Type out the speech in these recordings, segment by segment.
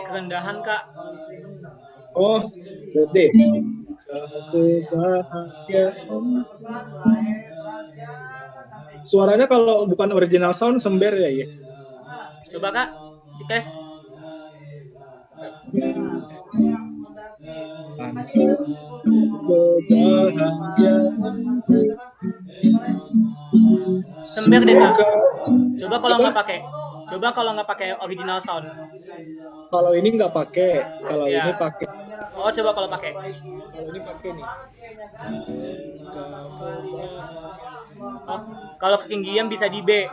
kerendahan, Kak. Oh, gede. Kebahagiaan. Suaranya kalau bukan original sound sember ya. Coba, Kak, dites. Sember deh, Kak. Coba kalau nggak pakai original sound. Kalau ini nggak pakai, kalau Ya. ini pakai. Oh, coba kalau pakai. Kalau ini pakai nih. Oh, kalau ketinggian bisa di B.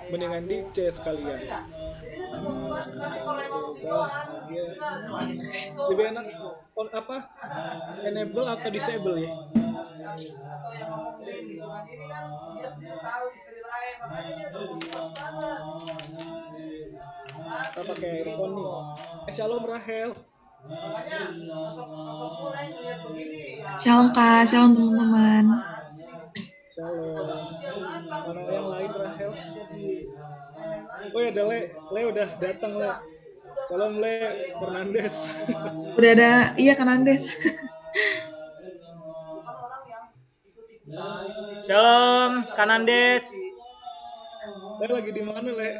Mendingan di C sekalian. Lebih enak on apa? Enable atau disable ya? Kita pakai earphone nih. Shalom Rahel. Shalom Kak, shalom teman-teman. Shalom. Mana yang lain Rahel? Oh ya ada Le udah datang Le. Shalom Le Fernandes. Udah ada, iya Fernandes. Shalom Kanandes. Le lagi di mana Le?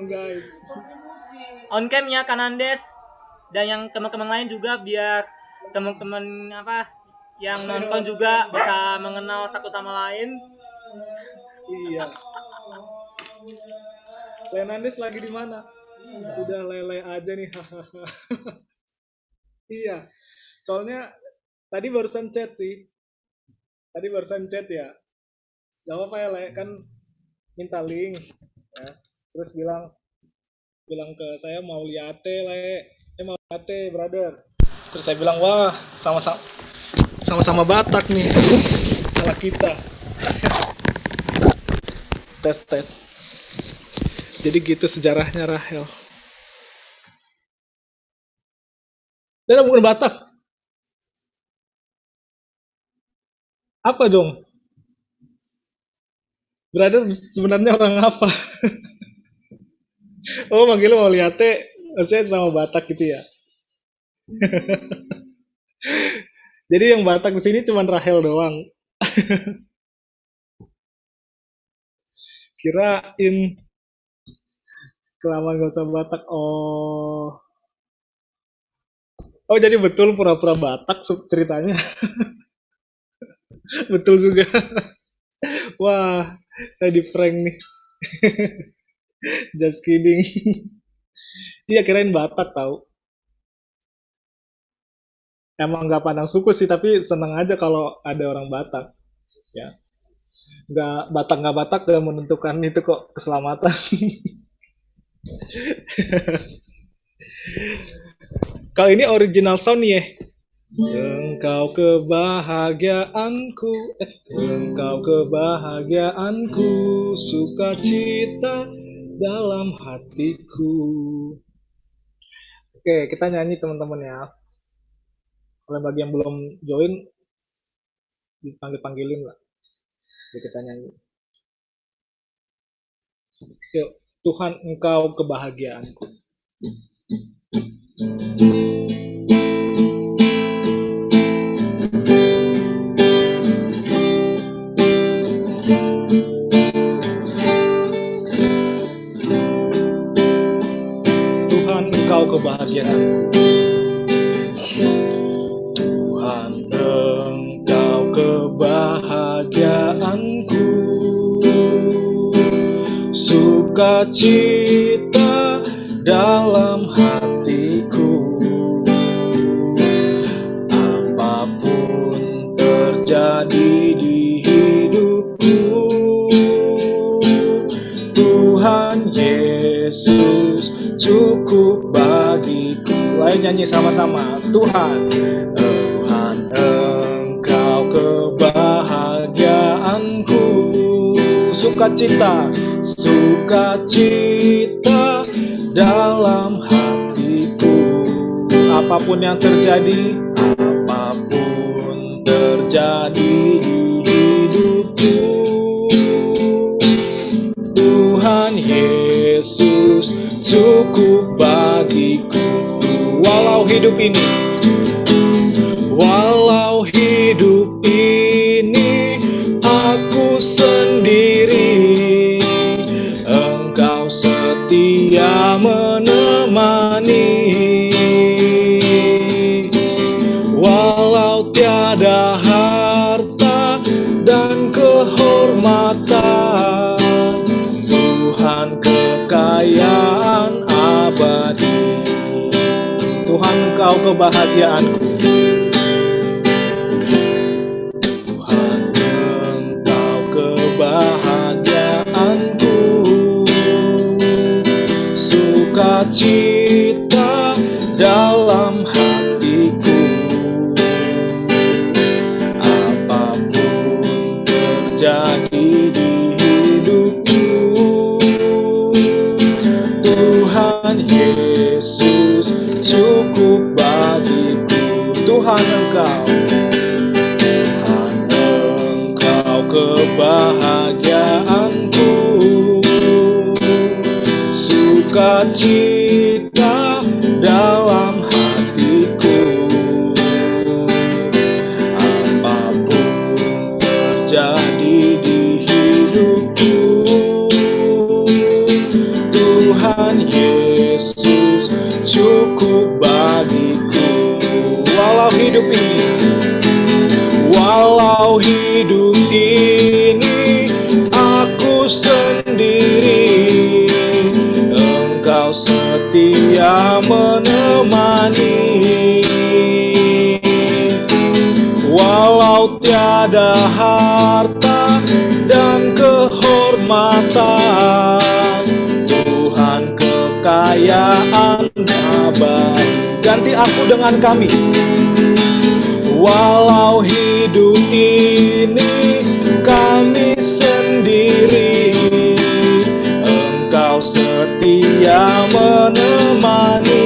Guys. On cam ya Kanandes dan yang teman-teman lain juga biar teman-teman yang nonton juga bisa mengenal satu sama lain. Iya. Fernandes lagi di mana? Udah lele aja nih. Iya. Soalnya tadi barusan chat sih. Ya. Gak apa-apa ya Le, kan minta link ya. Terus bilang ke saya mau lihat Le. Mau lihat brother. Terus saya bilang wah sama-sama Batak nih. Salah kita. tes. Jadi gitu sejarahnya Rahel. Dan bukan Batak. Apa dong? Brother sebenarnya orang apa? Oh, manggil mau lihat maksudnya sama Batak gitu ya. Jadi yang Batak di sini cuma Rahel doang. Kirain kelamaan gak usah Batak. Oh jadi betul pura-pura Batak ceritanya. Betul juga. Wah, saya di prank nih. Just kidding. Iya kirain Batak tahu. Emang nggak pandang suku sih, tapi seneng aja kalau ada orang Batak. Ya, nggak Batak nggak menentukan itu kok keselamatan. Kalau ini original sound ya. Engkau kebahagiaanku, sukacita dalam hatiku. Oke, kita nyanyi teman-teman ya. Kalau bagi yang belum join, dipanggilin lah. Jadi kita nyanyi. Yuk, Tuhan Engkau kebahagiaanku. Tuhan Engkau kebahagiaanku. Tuhan Engkau kebahagiaanku, sukacita dalam hatiku. Apapun terjadi di hidupku, Tuhan Yesus cukup bagiku. Lain nyanyi sama-sama. Tuhan Engkau kebahagiaanku, sukacita dalam hatiku. Apapun yang terjadi terjadi di hidupku. Tuhan Yesus cukup bagiku. Walau hidup ini aku sendiri, Engkau setia menemani. Walau tiada harta dan kehormatan, Tuhan kekayaan abadi. Tuhan Engkau kebahagiaanku. Tuhan Engkau kebahagiaanku. Sukacita dalam hatiku. Apapun terjadi di hidupku, Tuhan Yesus cukup bagiku. Tuhan Engkau kebahagiaanku. Sukacita dalam hatiku. Apapun terjadi di hidupku, Tuhan Yesus cukup bagiku. Walau hidup ini aku sendiri, Engkau setia menemani. Walau tiada harta dan kehormatan, Tuhan kekayaan abadi. Ganti aku dengan kami. Walau hidup ini kami sendiri, Engkau setia menemani.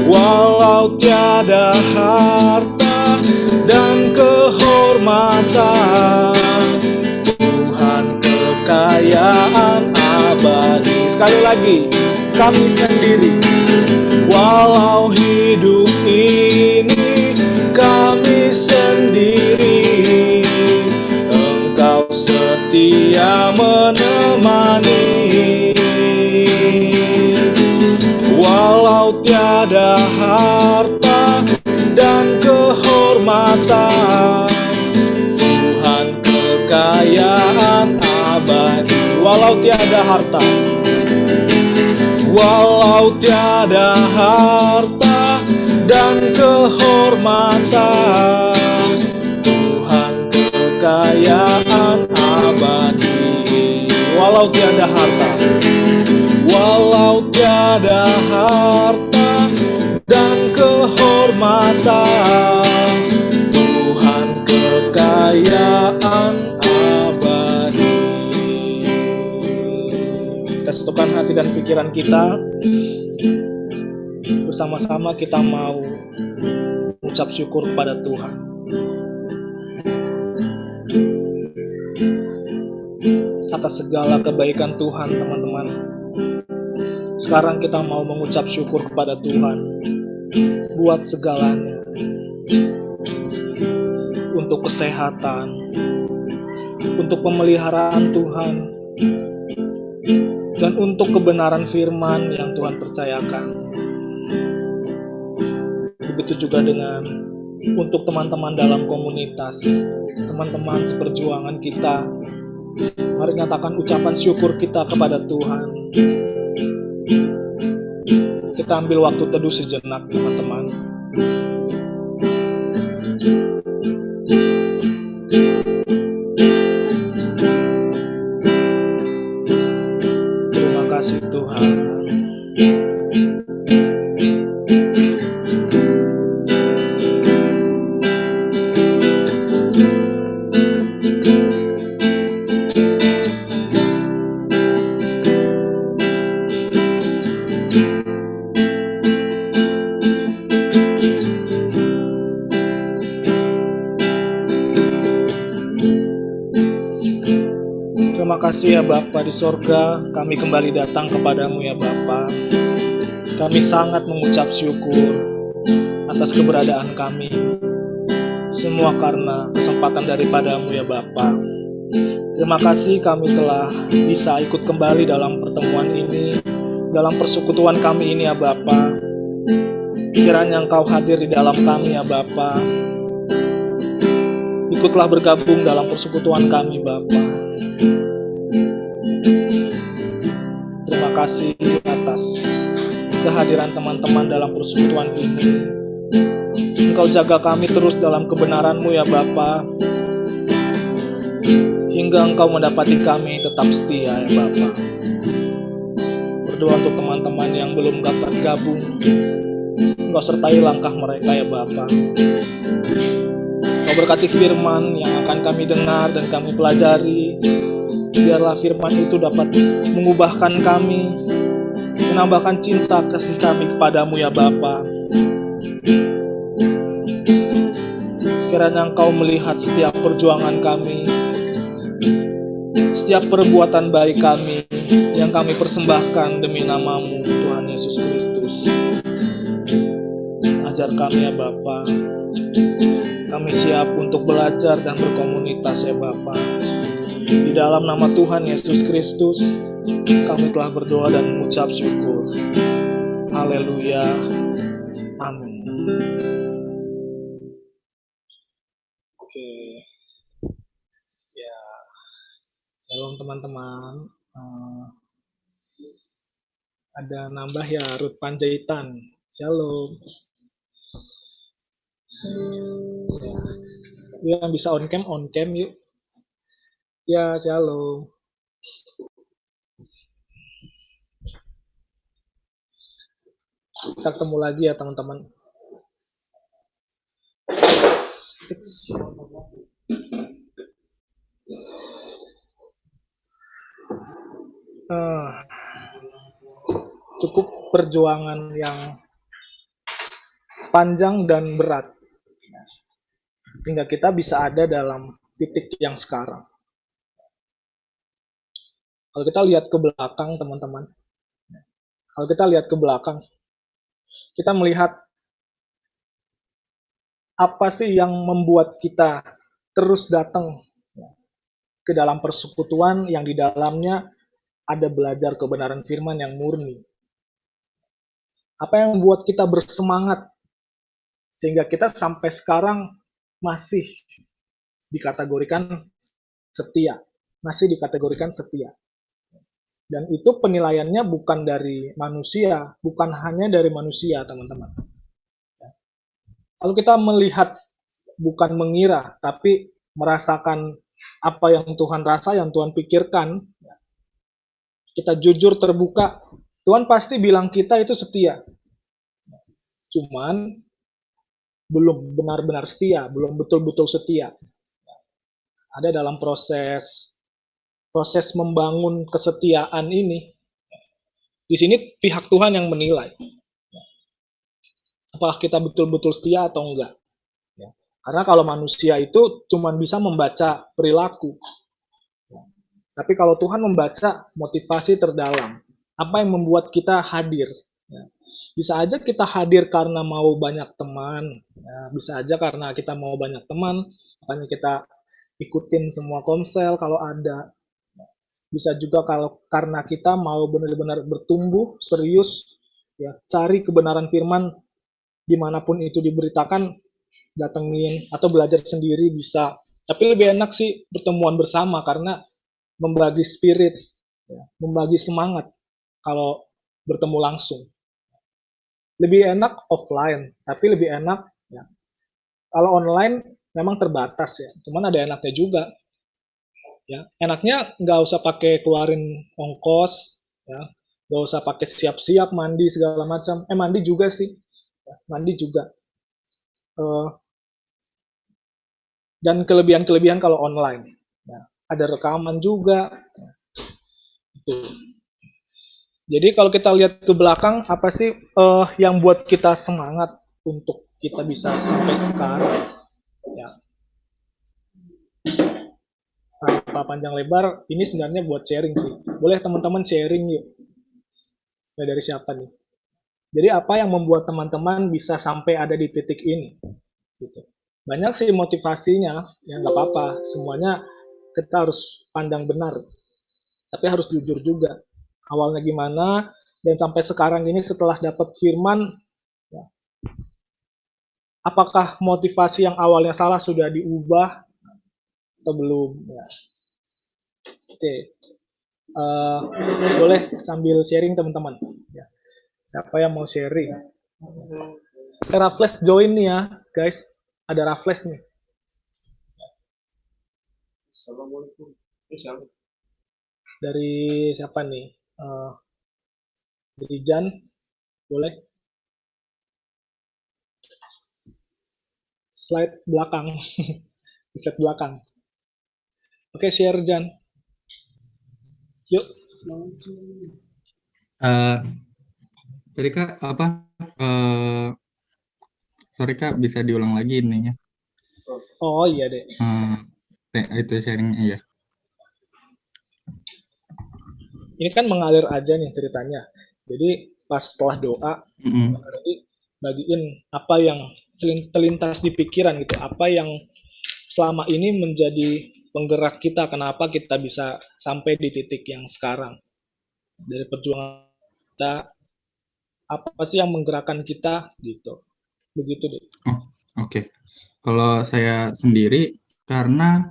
Walau tiada harta dan kehormatan, Tuhan kekayaan abadi. Sekali lagi, kami sendiri. Walau hidup ini kami sendiri, Engkau setia menemani. Walau tiada harta dan kehormatan, Tuhan kekayaan abadi. Walau tiada harta, walau tiada harta dan kehormatan, Tuhan kekayaan abadi. Walau tiada harta, walau tiada harta dan kehormatan, Tuhan kekayaan abadi. Kita satukan hati dan pikiran kita. Bersama-sama kita mau ucap syukur kepada Tuhan. Atas segala kebaikan Tuhan, teman-teman. Sekarang kita mau mengucap syukur kepada Tuhan buat segalanya. Untuk kesehatan, untuk pemeliharaan Tuhan, dan untuk kebenaran firman yang Tuhan percayakan. Begitu juga dengan untuk teman-teman dalam komunitas, teman-teman seperjuangan kita. Mari nyatakan ucapan syukur kita kepada Tuhan. Kita ambil waktu teduh sejenak, teman-teman. Terima kasih Tuhan. Terima kasih ya Bapa di sorga, kami kembali datang kepadamu ya Bapa. Kami sangat mengucap syukur atas keberadaan kami. Semua karena kesempatan daripadamu ya Bapa. Terima kasih kami telah bisa ikut kembali dalam pertemuan ini, dalam persekutuan kami ini ya Bapa. Kiranya Engkau hadir di dalam kami ya Bapa. Ikutlah bergabung dalam persekutuan kami Bapa. Terima kasih atas kehadiran teman-teman dalam persekutuan ini. Engkau jaga kami terus dalam kebenaran-Mu ya Bapa, hingga Engkau mendapati kami tetap setia ya Bapa. Berdoa untuk teman-teman yang belum dapat gabung, Engkau sertai langkah mereka ya Bapa. Engkau berkati firman yang akan kami dengar dan kami pelajari. Biarlah firman itu dapat mengubahkan kami, menambahkan cinta kasih kami kepadamu ya Bapa. Kiranya Engkau melihat setiap perjuangan kami, setiap perbuatan baik kami yang kami persembahkan demi nama-Mu Tuhan Yesus Kristus. Ajar kami ya Bapa. Kami siap untuk belajar dan berkomunitas ya Bapa. Di dalam nama Tuhan Yesus Kristus, kami telah berdoa dan mengucap syukur. Haleluya. Amin. Oke. Ya. Shalom teman-teman. Ada nambah ya Ruth Panjaitan. Shalom. Ya. Yang bisa on cam yuk. Ya, shalom. Kita ketemu lagi ya teman-teman. Cukup perjuangan yang panjang dan berat hingga kita bisa ada dalam titik yang sekarang. Kalau kita lihat ke belakang teman-teman, kita melihat apa sih yang membuat kita terus datang ke dalam persekutuan yang di dalamnya ada belajar kebenaran firman yang murni. Apa yang membuat kita bersemangat sehingga kita sampai sekarang masih dikategorikan setia. Dan itu penilaiannya bukan dari manusia, bukan hanya dari manusia, teman-teman. Kalau kita melihat, bukan mengira, tapi merasakan apa yang Tuhan rasa, yang Tuhan pikirkan, kita jujur terbuka, Tuhan pasti bilang kita itu setia. Cuman, belum benar-benar setia, belum betul-betul setia. Ada dalam proses membangun kesetiaan ini, di sini pihak Tuhan yang menilai apakah kita betul-betul setia atau enggak. Karena kalau manusia itu cuma bisa membaca perilaku, tapi kalau Tuhan membaca motivasi terdalam, apa yang membuat kita hadir. Bisa aja kita hadir karena mau banyak teman, bisa aja karena kita mau banyak teman, makanya kita ikutin semua komsel kalau ada. Bisa juga kalau karena kita mau benar-benar bertumbuh serius, ya cari kebenaran firman dimanapun itu diberitakan, datengin atau belajar sendiri bisa. Tapi lebih enak sih pertemuan bersama karena membagi spirit, ya, membagi semangat kalau bertemu langsung. Lebih enak offline, tapi lebih enak ya. Kalau online memang terbatas ya, cuman ada enaknya juga. Ya, enaknya nggak usah pakai keluarin ongkos, ya, nggak usah pakai siap-siap mandi segala macam. Mandi juga sih, ya, mandi juga. Dan kelebihan-kelebihan kalau online, ya, ada rekaman juga. Ya, itu. Jadi kalau kita lihat ke belakang, apa sih yang buat kita semangat untuk kita bisa sampai sekarang? Ya. Tanpa tanpa panjang lebar, ini sebenarnya buat sharing sih. Boleh teman-teman sharing yuk. Nah, dari siapa nih? Jadi apa yang membuat teman-teman bisa sampai ada di titik ini? Gitu. Banyak sih motivasinya, ya nggak apa-apa. Semuanya kita harus pandang benar, tapi harus jujur juga. Awalnya gimana, dan sampai sekarang ini setelah dapat firman, ya, apakah motivasi yang awalnya salah sudah diubah atau belum? Ya. Oke, uh, boleh sambil sharing teman-teman. Ya. Siapa yang mau sharing? Raffles join nih ya, guys. Ada Raffles nih. Assalamualaikum. Dari siapa nih? Dari Jan, boleh? Slide belakang. Slide belakang. Oke, share Jan. Yuk. Jadi Kak, sorry Kak, bisa diulang lagi ininya. Oh iya deh. Itu sharingnya ya. Ini kan mengalir aja nih ceritanya. Jadi pas setelah doa, jadi bagiin apa yang terlintas di pikiran gitu, apa yang selama ini menjadi penggerak kita, kenapa kita bisa sampai di titik yang sekarang. Dari perjuangan kita, apa sih yang menggerakkan kita gitu. Begitu deh. Oke. Kalau saya sendiri karena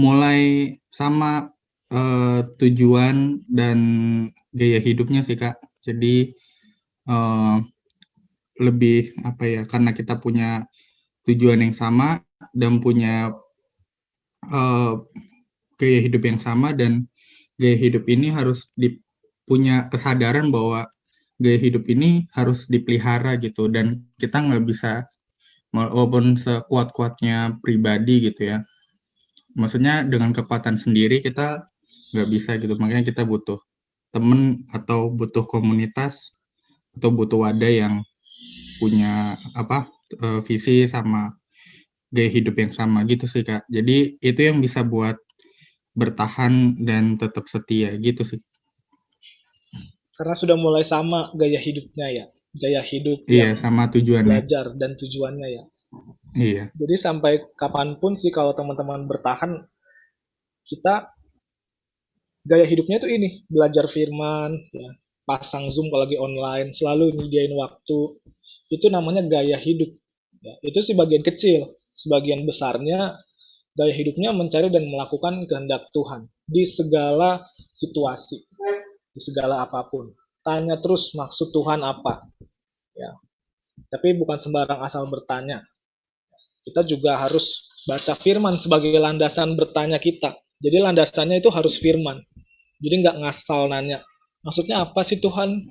mulai sama tujuan dan gaya hidupnya sih Kak. Jadi lebih apa ya, karena kita punya tujuan yang sama dan punya gaya hidup yang sama, dan gaya hidup ini harus punya kesadaran bahwa gaya hidup ini harus dipelihara gitu, dan kita nggak bisa walaupun sekuat-kuatnya pribadi gitu ya, maksudnya dengan kekuatan sendiri kita nggak bisa gitu, makanya kita butuh temen atau butuh komunitas atau butuh wadah yang punya visi sama gaya hidup yang sama gitu sih Kak. Jadi itu yang bisa buat bertahan dan tetap setia gitu sih. Karena sudah mulai sama gaya hidupnya ya, gaya hidup Iya, yang sama tujuannya. belajar dan tujuannya ya. Iya. Jadi sampai kapanpun sih kalau teman-teman bertahan, kita gaya hidupnya tuh ini, belajar firman, ya, pasang Zoom kalau lagi online, selalu nyediain waktu. Itu namanya gaya hidup. Ya, itu sih bagian kecil. Sebagian besarnya gaya hidupnya mencari dan melakukan kehendak Tuhan di segala situasi, di segala apapun. Tanya terus maksud Tuhan apa. Ya. Tapi bukan sembarang asal bertanya. Kita juga harus baca firman sebagai landasan bertanya kita. Jadi landasannya itu harus firman. Jadi nggak ngasal nanya, maksudnya apa sih Tuhan?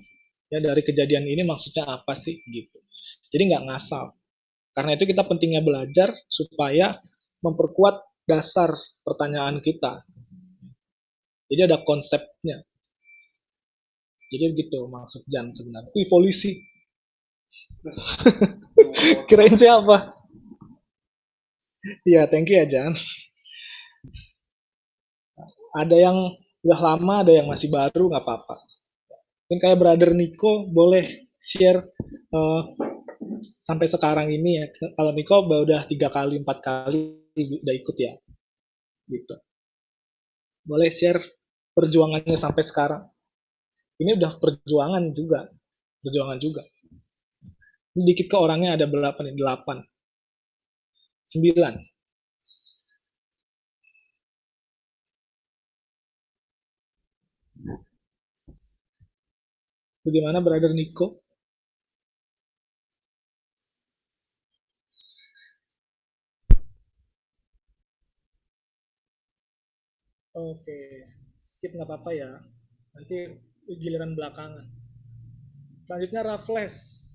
Ya dari kejadian ini maksudnya apa sih? Gitu. Jadi nggak ngasal. Karena itu kita pentingnya belajar supaya memperkuat dasar pertanyaan kita. Jadi ada konsepnya. Jadi gitu maksud Jan sebenarnya. Wih polisi. Kirain siapa? Iya, thank you ya Jan. Ada yang udah lama, ada yang masih baru, nggak apa-apa. Mungkin kayak Brother Nico boleh share sampai sekarang ini ya. Kalau Nico udah 3 kali, 4 kali udah ikut ya. Gitu. Boleh share perjuangannya sampai sekarang. Ini udah perjuangan juga. Perjuangan juga. Ini dikit ke orangnya ada berapa nih? 8. 9. Bagaimana Brother Nico? Oke, skip nggak apa-apa ya. Nanti giliran belakangan. Selanjutnya Raffles.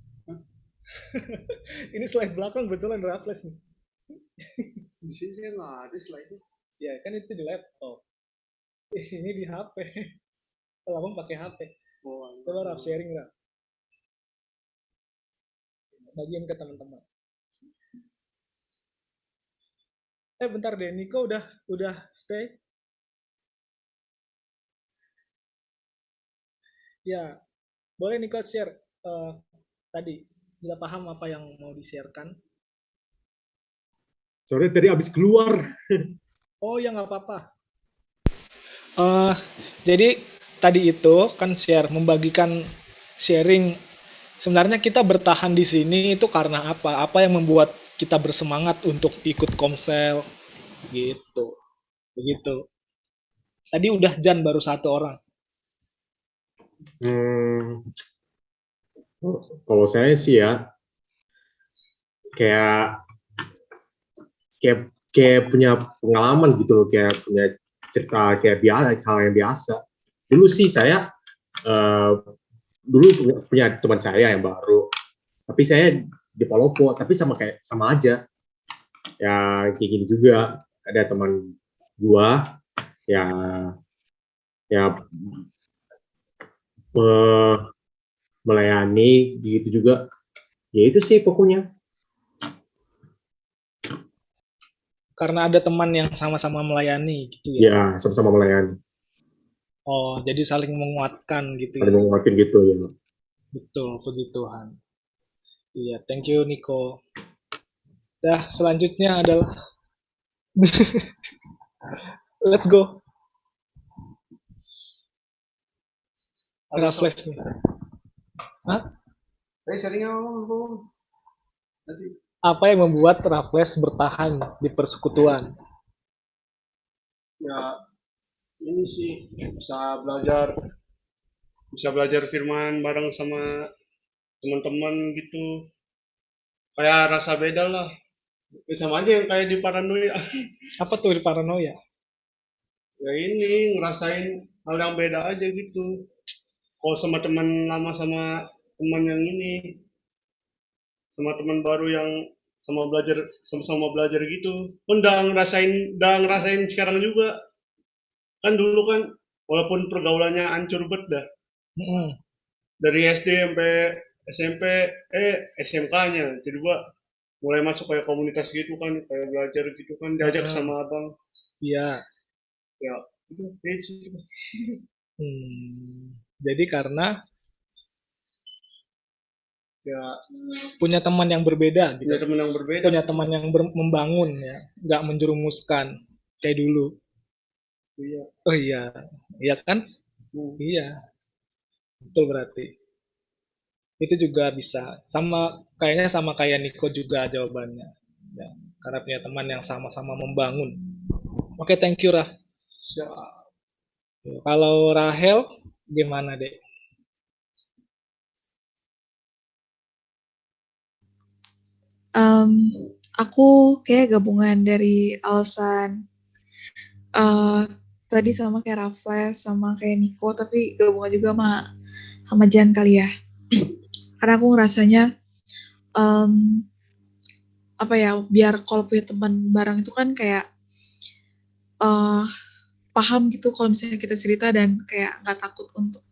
Ini slide belakang betulan Raffles nih. Di sini nggak ada slide. Ya kan itu di laptop. Ini di HP. Kalau abang pakai HP. Coba Raff sharing lah. Bagian ke teman-teman. Bentar deh, Nico udah stay. Ya, boleh Niko share tadi. Sudah paham apa yang mau di-sharekan? Sorry tadi habis keluar. Oh ya nggak apa-apa. Eh, jadi tadi itu kan membagikan sharing. Sebenarnya kita bertahan di sini itu karena apa? Apa yang membuat kita bersemangat untuk ikut Komsel gitu. Begitu. Tadi udah Jan baru satu orang. Hmm, kalau saya sih ya kayak kayak kayak punya pengalaman gitu loh, kayak punya cerita kayak biasa, hal yang biasa. Dulu sih saya eh, dulu punya teman saya yang baru, tapi saya di Palopo, tapi sama aja ya, kayak gini juga. Ada teman gua ya ya eh, melayani gitu juga, ya itu sih pokoknya. Karena ada teman yang sama-sama melayani gitu ya. Ya sama-sama melayani, Oh, jadi saling menguatkan gitu ada ya. menguatkan gitu ya. Betul, puji Tuhan. Iya, thank you Niko. Dah, selanjutnya adalah let's go. Ada flash nih. Hah? Apa yang membuat Raffles bertahan di persekutuan? Ya ini sih bisa belajar firman bareng sama teman-teman gitu, kayak rasa beda lah. Sama aja yang kayak di paranoia. Apa tuh paranoia? Ya ini ngerasain hal yang beda aja gitu, kalau sama teman lama sama teman yang ini, sama teman baru yang sama-sama belajar gitu, pun udah ngerasain sekarang juga. Kan dulu kan walaupun pergaulannya hancur banget dah, Mm-mm. dari SD sampai SMP, SMK-nya jadi gua mulai masuk kayak komunitas gitu kan, kayak belajar gitu kan, diajak sama abang. Iya. Ya itu kayak gitu. Jadi karena Ya punya teman yang berbeda gitu. punya teman yang berbeda. Punya teman yang membangun ya, nggak menjerumuskan kayak dulu. Iya. Oh iya, iya kan? Iya, betul berarti. Itu juga bisa kayaknya sama kayak Niko juga jawabannya. Ya, karena punya teman yang sama-sama membangun. Oke, thank you Raf. Kalau Rahel gimana deh? Aku kayak gabungan dari alasan eh tadi sama kayak Raffles sama kayak Nico, tapi gabungan juga sama Jan kali ya. Karena aku ngerasanya em, apa ya, biar kalau punya teman bareng itu kan kayak eh paham gitu kalau misalnya kita cerita dan kayak nggak takut untuk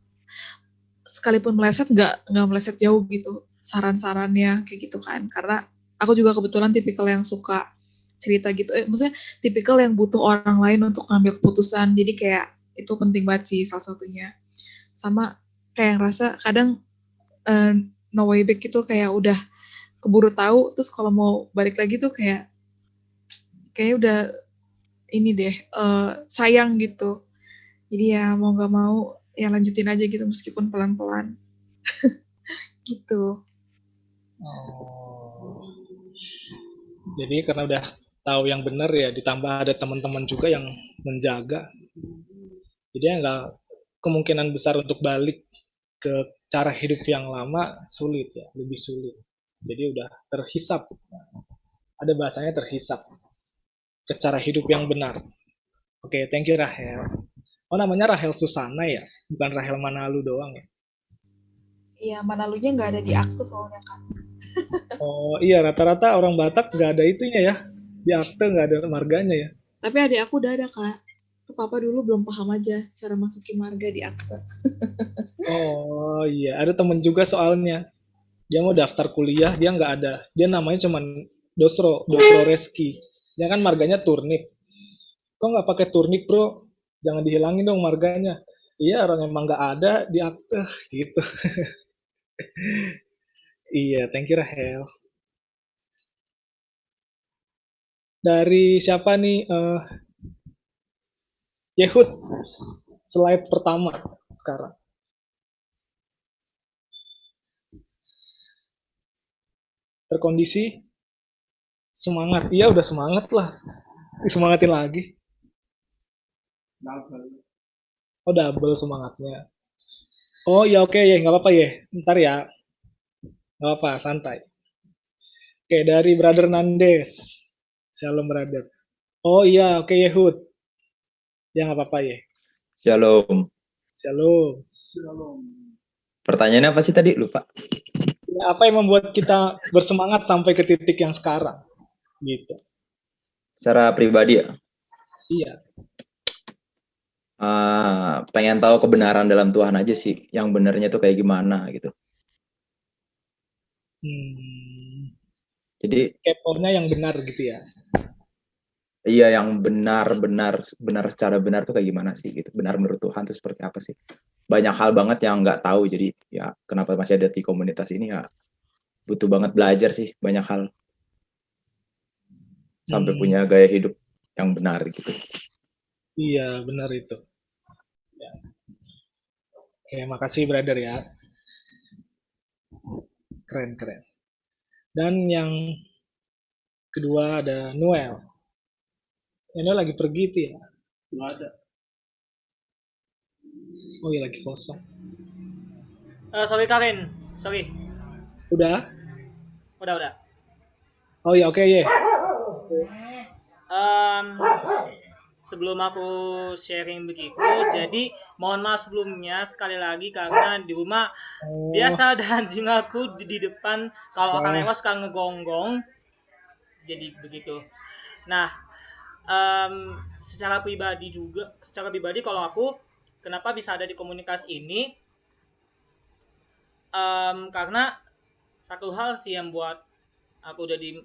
sekalipun meleset nggak meleset jauh gitu saran-sarannya kayak gitu kan, karena aku juga kebetulan tipikal yang suka cerita gitu, maksudnya tipikal yang butuh orang lain untuk ngambil keputusan, jadi kayak itu penting banget sih salah satunya. Sama kayak ngerasa kadang no way back gitu, kayak udah keburu tahu terus kalau mau balik lagi tuh kayak udah ini deh, sayang gitu, jadi ya mau nggak mau ya lanjutin aja gitu meskipun pelan-pelan gitu. Jadi karena udah tahu yang benar ya, ditambah ada teman-teman juga yang menjaga, jadi ya nggak, kemungkinan besar untuk balik ke cara hidup yang lama sulit ya, lebih sulit. Jadi udah terhisap, ada bahasanya terhisap ke cara hidup yang benar. Oke, thank you Rahel. Oh, namanya Rahel Susana ya, bukan Rahel Manalu doang ya? Iya, Manalunya nggak ada di akte soalnya kan. Oh iya, rata-rata orang Batak nggak ada itunya ya, di akte nggak ada marganya ya. Tapi adik aku udah ada kak. Papa dulu belum paham aja cara masukin marga di akte. Oh iya, ada temen juga soalnya. Dia mau daftar kuliah, dia nggak ada. Dia namanya cuman Dosro Reski. Dia kan marganya Turnip. Kok nggak pakai Turnip bro? Jangan dihilangin dong marganya. Iya, orang emang nggak ada di akte gitu. Iya, thank you Rahel. Dari siapa nih? Yehud, slide pertama sekarang. Terkondisi semangat. Iya, udah semangat lah. Disemangatin lagi. Oh, double semangatnya. Oh ya, oke ya, nggak apa-apa ya. Ntar ya, nggak apa, santai. Oke, dari Brother Nandes. Shalom brother. Oh iya, oke Yehud. Ya nggak apa-apa ya. Shalom. Shalom. Pertanyaannya apa sih tadi? Lupa. Ya, apa yang membuat kita bersemangat sampai ke titik yang sekarang? Gitu. Secara pribadi ya, Iya. pengen tahu kebenaran dalam Tuhan aja sih. Yang benarnya tuh kayak gimana gitu. Jadi Keponya yang benar gitu ya. iya, yang benar secara benar tuh kayak gimana sih gitu. Benar menurut Tuhan tuh seperti apa sih? Banyak hal banget yang nggak tahu. Jadi ya kenapa masih ada di komunitas ini ya butuh banget belajar sih banyak hal. Sampai punya gaya hidup yang benar gitu. Iya, benar itu. Ya. Oke, makasih brother ya. Keren. Dan yang kedua ada Noel. Noel lagi pergi tuh ya? Nggak ada. Oh iya, lagi kosong. Sorry Karin, sorry. Udah? Udah. Oh iya, oke ya. Sebelum aku sharing begitu, jadi mohon maaf sebelumnya sekali lagi karena di rumah biasa ada anjing aku di depan, kalau akan lewat suka ngegonggong, jadi begitu. Nah, secara pribadi kalau aku kenapa bisa ada di komunitas ini, karena satu hal sih yang buat aku udah di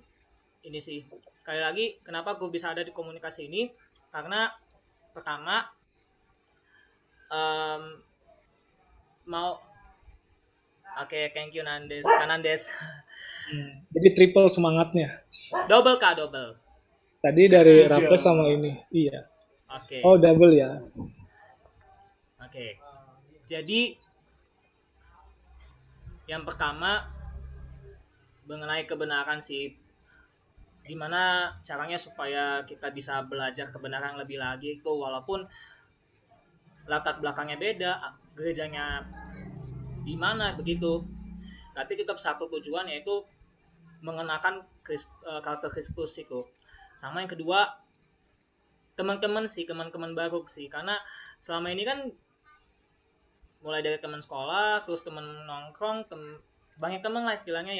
ini sih, sekali lagi kenapa aku bisa ada di komunikasi ini, karena pertama thank you Kanandes. Jadi triple semangatnya. Double. Tadi dari Raffles sama ini. Iya. Oke. Oh, double ya. Oke. Jadi yang pertama mengenai kebenaran sih, gimana caranya supaya kita bisa belajar kebenaran lebih lagi itu, walaupun latar belakangnya beda, gerejanya di mana begitu, tapi tetap satu tujuan, yaitu mengenakan karakter Kristus itu. Sama yang kedua, teman-teman baru sih, karena selama ini kan mulai dari teman sekolah, terus teman nongkrong, banyak teman lah istilahnya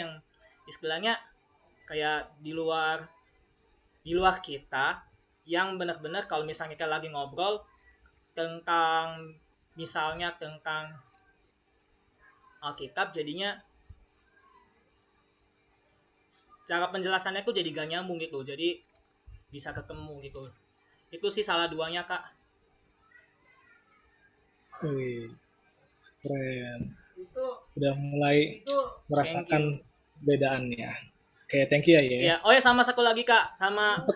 kayak di luar kita, yang benar-benar kalau misalnya kita lagi ngobrol tentang Alkitab, jadinya cara penjelasannya tuh jadi gak nyambung gitu, jadi bisa ketemu gitu. Itu sih salah duanya, Kak. Keren. Udah mulai merasakan bedaannya. Oke, thank you ya. Iya. Oh ya, sama satu lagi Kak, sama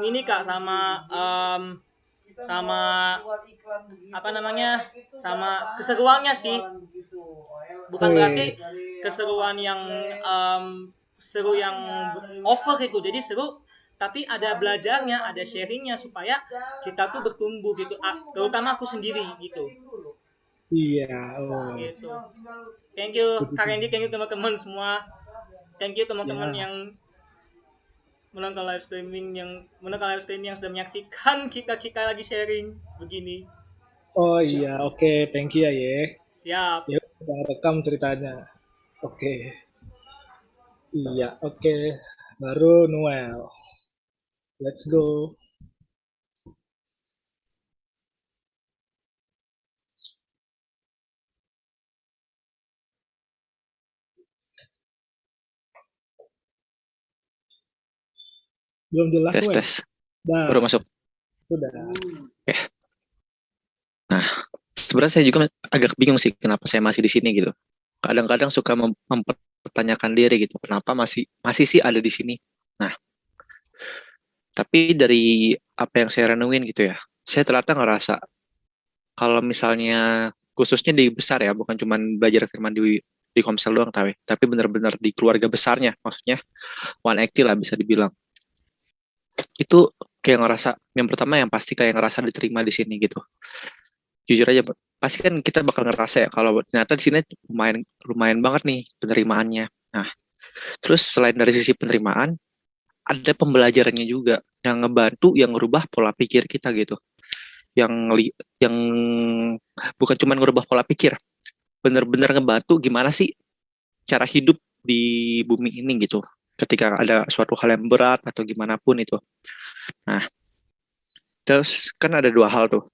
ini Kak, sama apa namanya, sama keseruannya sih. Bukan berarti keseruan yang seru yang over itu, jadi seru tapi ada belajarnya, ada sharingnya, supaya kita tuh bertumbuh gitu, terutama aku sendiri gitu. Iya. Gitu. Thank you Kak Randy, thank you teman-teman semua, thank you teman-teman yang menonton live streaming yang sudah menyaksikan kita lagi sharing begini. Oh iya, oke, thank you ya. Siap. Ya, udah rekam ceritanya. Oke. Iya, oke. Baru Noel. Let's go. Belum jelas, tes. Baru masuk. Sudah. Oke. Nah, sebenarnya saya juga agak bingung sih kenapa saya masih di sini gitu. Kadang-kadang suka mempertanyakan diri gitu, kenapa masih masih sih ada di sini. Nah, tapi dari apa yang saya renungin gitu ya, saya ternyata ngerasa kalau misalnya khususnya di besar ya, bukan cuma belajar firman di Komsel doang tapi benar-benar di keluarga besarnya, maksudnya 180 lah bisa dibilang. Itu kayak ngerasa yang pertama yang pasti kayak ngerasa diterima di sini gitu. Jujur aja, pasti kan kita bakal ngerasa ya kalau ternyata di sini lumayan lumayan banget nih penerimaannya. Nah, terus selain dari sisi penerimaan, ada pembelajarannya juga yang ngebantu, yang ngerubah pola pikir kita gitu. Yang bukan cuma ngerubah pola pikir, bener-bener ngebantu gimana sih cara hidup di bumi ini gitu. Ketika ada suatu hal yang berat atau gimana pun itu. Nah, terus kan ada dua hal tuh.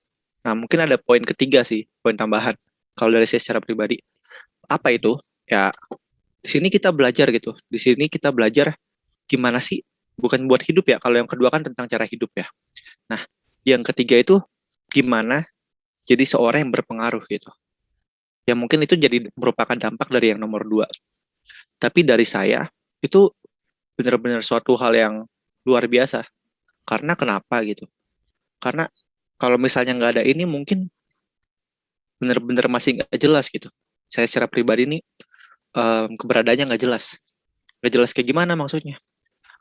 Nah, mungkin ada poin ketiga sih, poin tambahan. Kalau dari saya secara pribadi, apa itu? Ya, di sini kita belajar gitu. Di sini kita belajar gimana sih, bukan buat hidup ya. Kalau yang kedua kan tentang cara hidup ya. Nah, yang ketiga itu gimana jadi seorang yang berpengaruh gitu. Ya mungkin itu jadi merupakan dampak dari yang nomor 2. Tapi dari saya, itu benar-benar suatu hal yang luar biasa. Karena kenapa gitu? Karena kalau misalnya nggak ada ini mungkin benar-benar masih nggak jelas gitu. Saya secara pribadi ini keberadaannya nggak jelas. Nggak jelas kayak gimana maksudnya.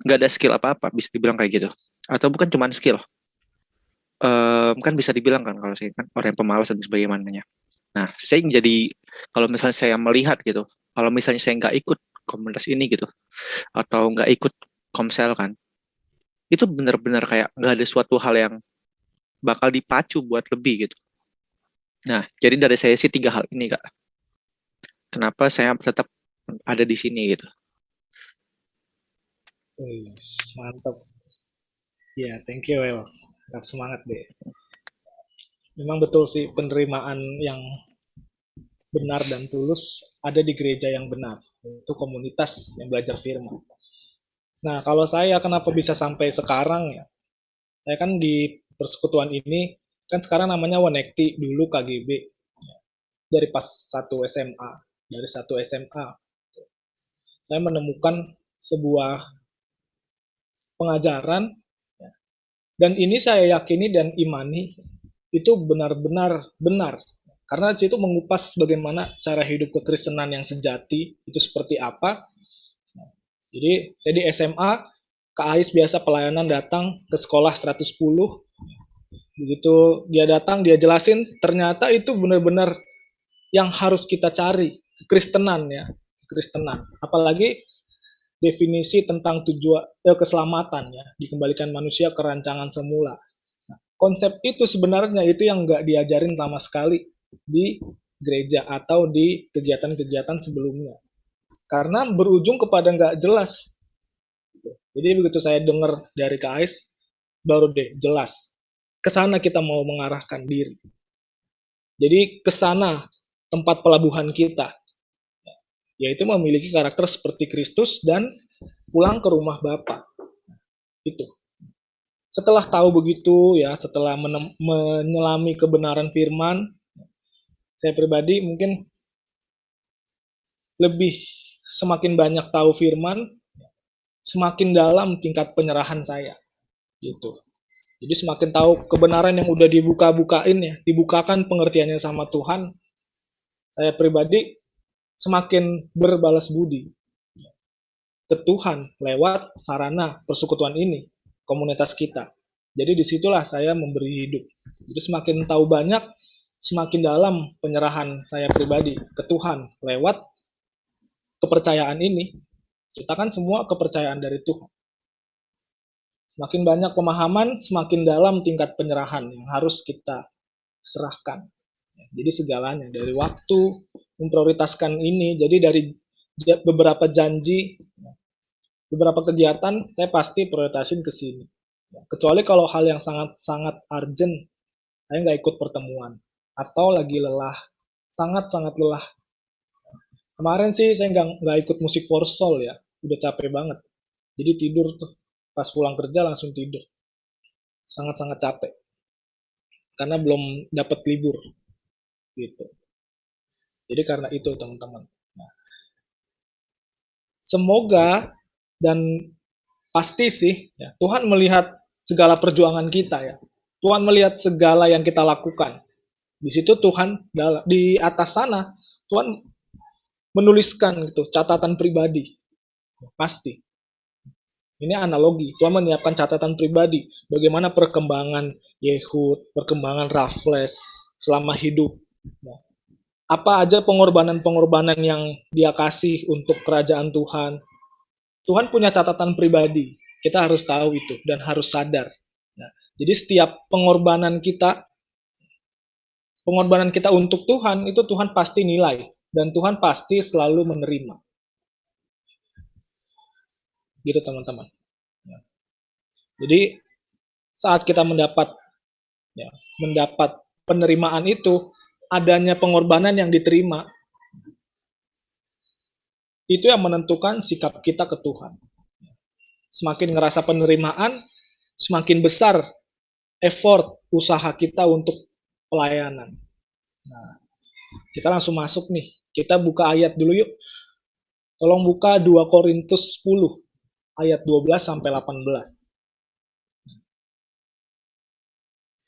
Nggak ada skill apa-apa, bisa dibilang kayak gitu. Atau bukan cuma skill. Kan bisa dibilang kan kalau saya kan orang yang pemalas dan sebagainya. Nah, saya jadi kalau misalnya saya melihat gitu, kalau misalnya saya nggak ikut komunitas ini gitu, atau nggak ikut komsel kan, itu benar-benar kayak nggak ada suatu hal yang bakal dipacu buat lebih gitu. Nah, jadi dari saya sih 3 hal ini Kak. Kenapa saya tetap ada di sini gitu. Mantap. Ya, thank you, Well. Tetap semangat deh. Memang betul sih penerimaan yang benar dan tulus ada di gereja yang benar. Itu komunitas yang belajar firman. Nah, kalau saya kenapa bisa sampai sekarang ya? Saya kan di persekutuan ini, kan sekarang namanya Wonekti, dulu KGB. Dari pas 1 SMA. Dari 1 SMA. Saya menemukan sebuah pengajaran, dan ini saya yakini dan imani, itu benar-benar benar. Karena di situ mengupas bagaimana cara hidup kekristenan yang sejati, itu seperti apa. Jadi, saya di SMA, Kak Ais biasa pelayanan datang ke sekolah 110. Begitu dia datang, dia jelasin, ternyata itu benar-benar yang harus kita cari, kekristenan ya, kekristenan. Apalagi definisi tentang tujuan keselamatan ya, dikembalikan manusia ke rancangan semula. Nah, konsep itu sebenarnya itu yang nggak diajarin sama sekali di gereja atau di kegiatan-kegiatan sebelumnya. Karena berujung kepada nggak jelas. Jadi begitu saya dengar dari Kak Ais, baru deh jelas. Kesana kita mau mengarahkan diri. Jadi kesana tempat pelabuhan kita, yaitu memiliki karakter seperti Kristus dan pulang ke rumah Bapa. Itu. Setelah tahu begitu ya, setelah menyelami kebenaran firman, saya pribadi mungkin lebih semakin banyak tahu firman, semakin dalam tingkat penyerahan saya. Gitu. Jadi semakin tahu kebenaran yang udah dibuka-bukain ya, dibukakan pengertiannya sama Tuhan, saya pribadi semakin berbalas budi ke Tuhan lewat sarana persekutuan ini, komunitas kita. Jadi disitulah saya memberi hidup. Jadi semakin tahu banyak, semakin dalam penyerahan saya pribadi ke Tuhan lewat kepercayaan ini. Kita kan semua kepercayaan dari Tuhan. Semakin banyak pemahaman, semakin dalam tingkat penyerahan yang harus kita serahkan. Jadi segalanya, dari waktu, memprioritaskan ini, jadi dari beberapa janji, beberapa kegiatan, saya pasti prioritasin ke sini. Kecuali kalau hal yang sangat-sangat urgent, saya nggak ikut pertemuan. Atau lagi lelah, sangat-sangat lelah. Kemarin sih saya nggak ikut musik for soul ya, udah capek banget. Jadi tidur tuh, pas pulang kerja langsung tidur. Sangat-sangat capek. Karena belum dapat libur. gitu. Jadi karena itu teman-teman. Nah, semoga dan pasti sih ya, Tuhan melihat segala perjuangan kita ya. Tuhan melihat segala yang kita lakukan. Di situ Tuhan di atas sana Tuhan menuliskan gitu catatan pribadi. Pasti. Ini analogi. Tuhan menyiapkan catatan pribadi bagaimana perkembangan Yehud, perkembangan Raffles selama hidup. Nah, apa aja pengorbanan-pengorbanan yang dia kasih untuk kerajaan Tuhan. Tuhan punya catatan pribadi. Kita harus tahu itu dan harus sadar. Nah, jadi setiap pengorbanan kita untuk Tuhan, itu Tuhan pasti nilai. Dan Tuhan pasti selalu menerima. Gitu teman-teman. Jadi saat kita mendapat penerimaan itu, adanya pengorbanan yang diterima, itu yang menentukan sikap kita ke Tuhan. Semakin ngerasa penerimaan, semakin besar effort usaha kita untuk pelayanan. Nah, kita langsung masuk nih. Kita buka ayat dulu yuk. Tolong buka 2 Korintus 10 ayat 12 sampai 18.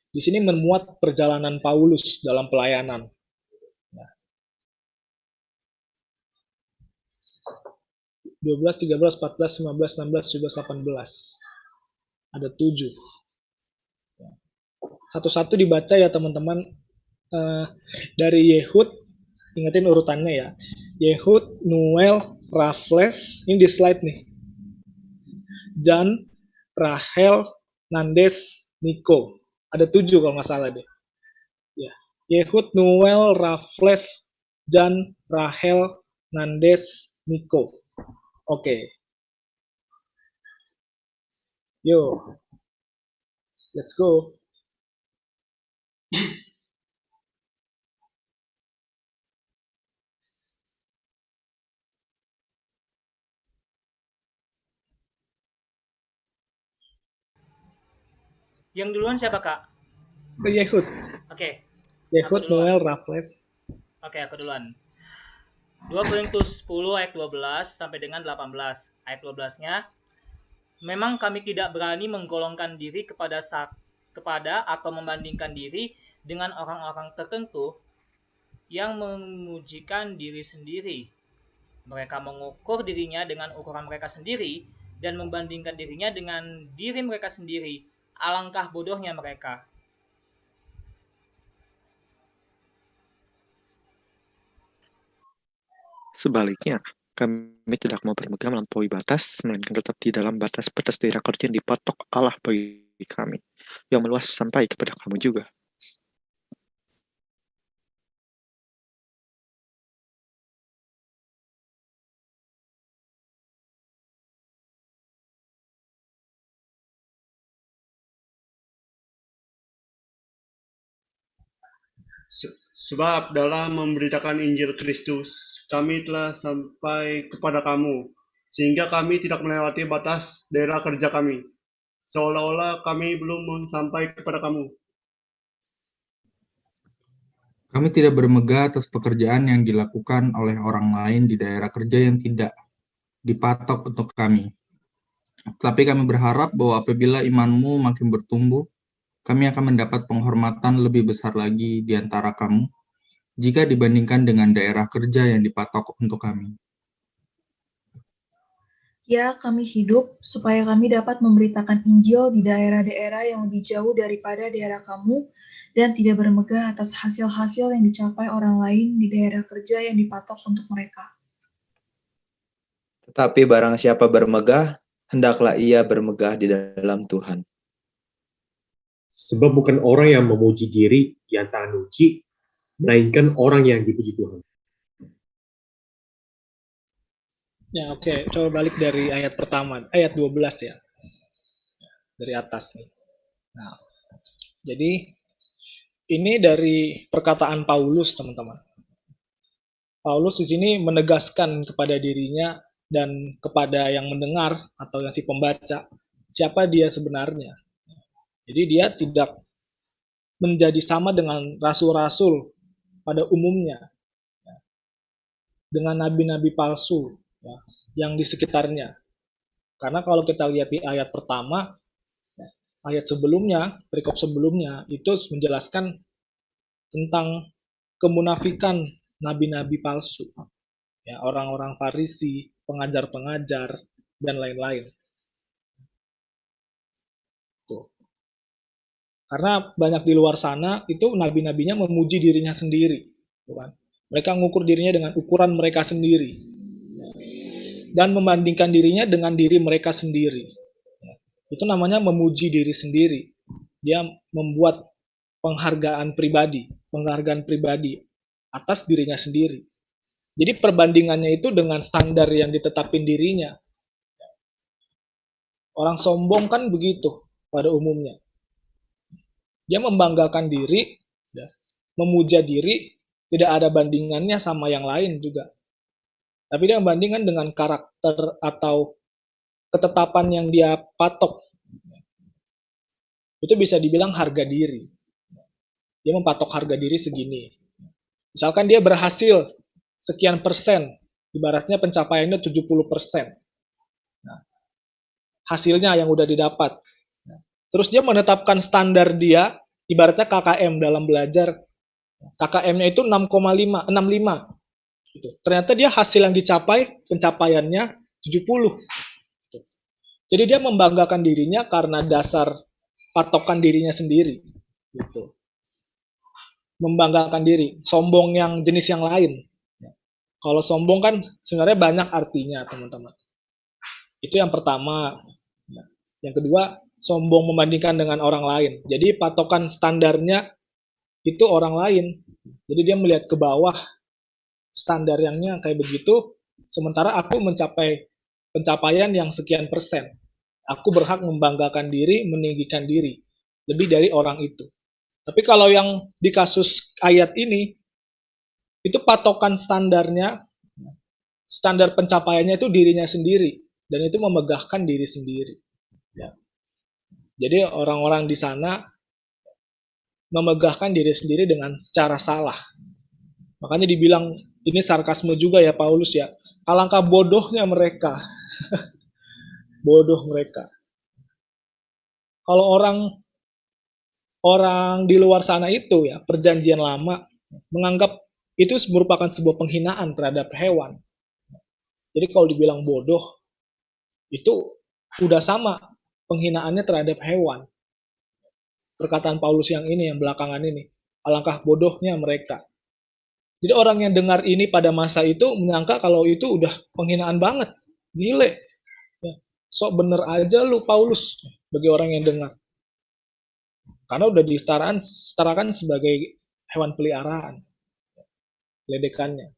Di sini memuat perjalanan Paulus dalam pelayanan. 12, 13, 14, 15, 16, 17, 18. Ada 7. Satu-satu dibaca ya teman-teman. Dari Yehud, ingetin urutannya ya. Yehud, Noel, Raffles, ini di slide nih. Jan, Rahel, Nandes, Nico. Ada 7 kalau nggak salah deh. Ya. Yehud, Noel, Raffles, Jan, Rahel, Nandes, Nico. Oke. Yo. Let's go. Yang duluan siapa, Kak? Ke Yehud. Oke. Yehud, Aku duluan. Noel, Raffles. Oke, aku duluan. 2 Korintus 10 ayat 12 sampai dengan 18. Ayat 12-nya, memang kami tidak berani menggolongkan diri kepada atau membandingkan diri dengan orang-orang tertentu yang memujikan diri sendiri. Mereka mengukur dirinya dengan ukuran mereka sendiri dan membandingkan dirinya dengan diri mereka sendiri. Alangkah bodohnya mereka. Sebaliknya, kami tidak mau bermegah melampaui batas, melainkan tetap di dalam batas-batas daerah kerja yang dipatok Allah bagi kami, yang meluas sampai kepada kamu juga. Sebab dalam memberitakan Injil Kristus, kami telah sampai kepada kamu, sehingga kami tidak melewati batas daerah kerja kami, seolah-olah kami belum sampai kepada kamu. Kami tidak bermegah atas pekerjaan yang dilakukan oleh orang lain di daerah kerja yang tidak dipatok untuk kami. Tapi kami berharap bahwa apabila imanmu makin bertumbuh, kami akan mendapat penghormatan lebih besar lagi di antara kamu jika dibandingkan dengan daerah kerja yang dipatok untuk kami. Ya, kami hidup supaya kami dapat memberitakan Injil di daerah-daerah yang lebih jauh daripada daerah kamu dan tidak bermegah atas hasil-hasil yang dicapai orang lain di daerah kerja yang dipatok untuk mereka. Tetapi barang siapa bermegah, hendaklah ia bermegah di dalam Tuhan. Sebab bukan orang yang memuji diri yang tak uji, melainkan orang yang dipuji Tuhan. Ya, oke. Coba balik dari ayat pertama, ayat 12 ya. Dari atas nih. Nah, jadi ini dari perkataan Paulus, teman-teman. Paulus di sini menegaskan kepada dirinya dan kepada yang mendengar atau yang si pembaca, siapa dia sebenarnya. Jadi dia tidak menjadi sama dengan rasul-rasul pada umumnya dengan nabi-nabi palsu ya, yang di sekitarnya. Karena kalau kita lihat di ayat pertama, ayat sebelumnya, perikop sebelumnya, itu menjelaskan tentang kemunafikan nabi-nabi palsu. Ya, orang-orang Farisi, pengajar-pengajar, dan lain-lain. Tuh. Karena banyak di luar sana, itu nabi-nabinya memuji dirinya sendiri. Kan? Mereka mengukur dirinya dengan ukuran mereka sendiri. Dan membandingkan dirinya dengan diri mereka sendiri. Itu namanya memuji diri sendiri. Dia membuat penghargaan pribadi atas dirinya sendiri. Jadi perbandingannya itu dengan standar yang ditetapin dirinya. Orang sombong kan begitu pada umumnya. Dia membanggakan diri, ya, memuja diri, tidak ada bandingannya sama yang lain juga. Tapi dia membandingkan dengan karakter atau ketetapan yang dia patok. Itu bisa dibilang harga diri. Dia mempatok harga diri segini. Misalkan dia berhasil sekian persen, ibaratnya pencapaiannya 70%. Nah, hasilnya yang udah didapat. Terus dia menetapkan standar dia, ibaratnya KKM dalam belajar. KKM-nya itu 6,5, 65. Gitu. Ternyata dia hasil yang dicapai, pencapaiannya 70. Gitu. Jadi dia membanggakan dirinya karena dasar patokan dirinya sendiri. Gitu. Membanggakan diri. Sombong yang jenis yang lain. Kalau sombong kan sebenarnya banyak artinya, teman-teman. Itu yang pertama. Yang kedua, sombong membandingkan dengan orang lain. Jadi patokan standarnya itu orang lain. Jadi dia melihat ke bawah standar yangnya kayak begitu, sementara aku mencapai pencapaian yang sekian persen. Aku berhak membanggakan diri, meninggikan diri. Lebih dari orang itu. Tapi kalau yang di kasus ayat ini, itu patokan standarnya, standar pencapaiannya itu dirinya sendiri. Dan itu memegahkan diri sendiri. Ya. Jadi orang-orang di sana memegahkan diri sendiri dengan secara salah. Makanya dibilang, ini sarkasme juga ya Paulus ya, alangkah bodohnya mereka. Bodoh mereka. Kalau orang di luar sana itu ya, perjanjian lama, menganggap itu merupakan sebuah penghinaan terhadap hewan. Jadi kalau dibilang bodoh, itu udah sama penghinaannya terhadap hewan. Perkataan Paulus yang ini, yang belakangan ini. Alangkah bodohnya mereka. Jadi orang yang dengar ini pada masa itu menyangka kalau itu udah penghinaan banget. Gile. Ya, sok bener aja lu Paulus bagi orang yang dengar. Karena udah disetarakan sebagai hewan peliharaan. Ledekannya.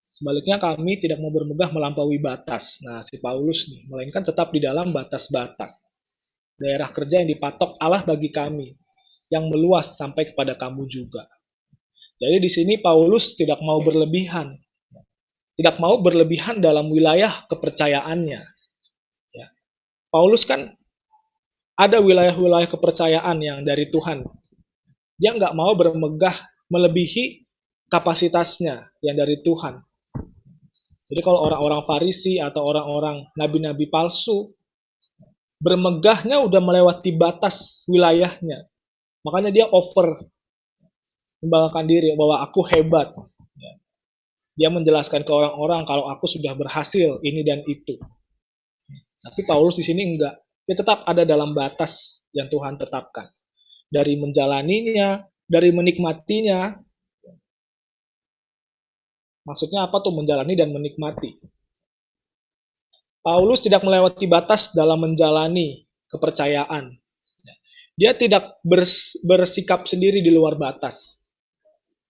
Sebaliknya kami tidak mau bermegah melampaui batas. Nah, si Paulus nih, melainkan tetap di dalam batas-batas. Daerah kerja yang dipatok Allah bagi kami, yang meluas sampai kepada kamu juga. Jadi di sini Paulus tidak mau berlebihan. Tidak mau berlebihan dalam wilayah kepercayaannya. Ya. Paulus kan ada wilayah-wilayah kepercayaan yang dari Tuhan. Dia nggak mau bermegah melebihi kapasitasnya yang dari Tuhan. Jadi kalau orang-orang Farisi atau orang-orang nabi-nabi palsu, bermegahnya udah melewati batas wilayahnya. Makanya dia over membanggakan diri bahwa aku hebat. Dia menjelaskan ke orang-orang kalau aku sudah berhasil ini dan itu. Tapi Paulus di sini enggak. Dia tetap ada dalam batas yang Tuhan tetapkan. Dari menjalaninya, dari menikmatinya. Maksudnya apa tuh menjalani dan menikmati? Paulus tidak melewati batas dalam menjalani kepercayaan. Dia tidak bersikap sendiri di luar batas.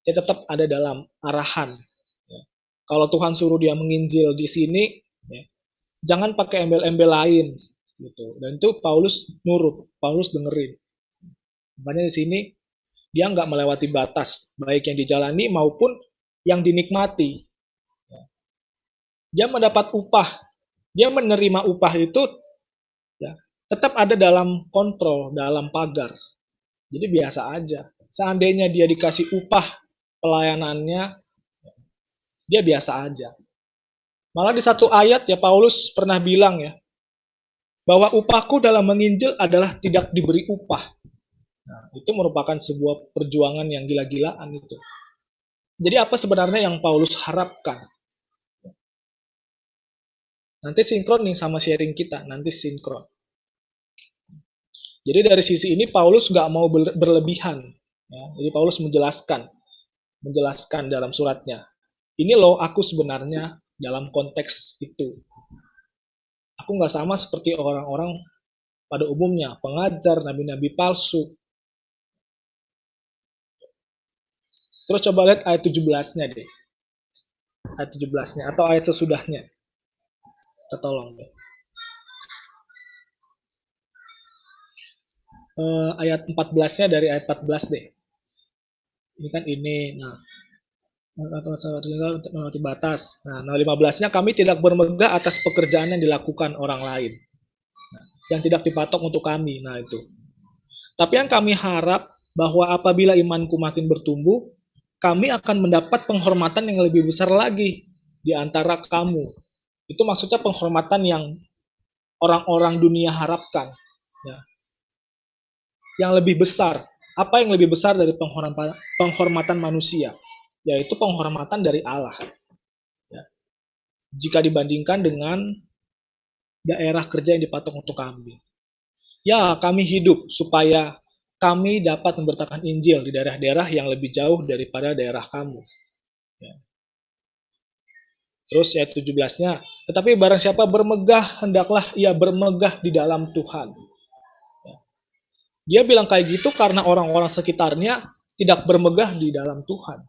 Dia tetap ada dalam arahan. Kalau Tuhan suruh dia menginjil di sini, jangan pakai embel-embel lain. Gitu. Dan itu Paulus nurut, Paulus dengerin. Makanya di sini dia nggak melewati batas, baik yang dijalani maupun yang dinikmati. Dia mendapat upah, dia menerima upah itu ya, tetap ada dalam kontrol, dalam pagar. Jadi biasa aja. seandainya dia dikasih upah pelayanannya, dia biasa aja. Malah di satu ayat ya Paulus pernah bilang ya, bahwa upahku dalam menginjil adalah tidak diberi upah. Nah, itu merupakan sebuah perjuangan yang gila-gilaan itu. Jadi apa sebenarnya yang Paulus harapkan? Nanti sinkron nih sama sharing kita, nanti sinkron. Jadi dari sisi ini Paulus nggak mau berlebihan. Ya. Jadi Paulus menjelaskan dalam suratnya. Ini loh aku sebenarnya dalam konteks itu. Aku nggak sama seperti orang-orang pada umumnya, pengajar, nabi-nabi palsu. Terus coba lihat ayat 17-nya deh. Ayat 17-nya atau ayat sesudahnya. Kita tolong deh. Ayat 14-nya dari ayat 14 deh. Ini kan ini. Nah, untuk melewati batas. Nah, 15-nya kami tidak bermegah atas pekerjaan yang dilakukan orang lain. Nah, yang tidak dipatok untuk kami. Nah, itu. Tapi yang kami harap bahwa apabila imanku makin bertumbuh, kami akan mendapat penghormatan yang lebih besar lagi di antara kamu. Itu maksudnya penghormatan yang orang-orang dunia harapkan. Ya. Yang lebih besar. Apa yang lebih besar dari penghormatan manusia? Yaitu penghormatan dari Allah. Ya. Jika dibandingkan dengan daerah kerja yang dipatok untuk kami. Ya, kami hidup supaya kami dapat memberitakan Injil di daerah-daerah yang lebih jauh daripada daerah kamu. Ya. Terus ayat 17-nya, tetapi barang siapa bermegah, hendaklah ia bermegah di dalam Tuhan. Ya. Dia bilang kayak gitu karena orang-orang sekitarnya tidak bermegah di dalam Tuhan.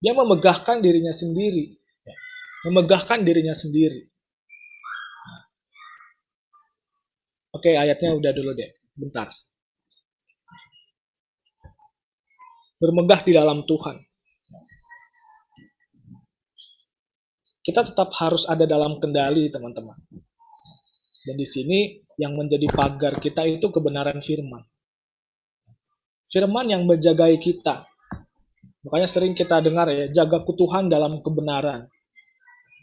Dia memegahkan dirinya sendiri. Ya. Memegahkan dirinya sendiri. Oke, ayatnya udah dulu deh. Bentar. Bermegah di dalam Tuhan. Kita tetap harus ada dalam kendali, teman-teman. Dan di sini yang menjadi pagar kita itu kebenaran firman. Firman yang menjagai kita. Makanya sering kita dengar ya, jagaku Tuhan dalam kebenaran.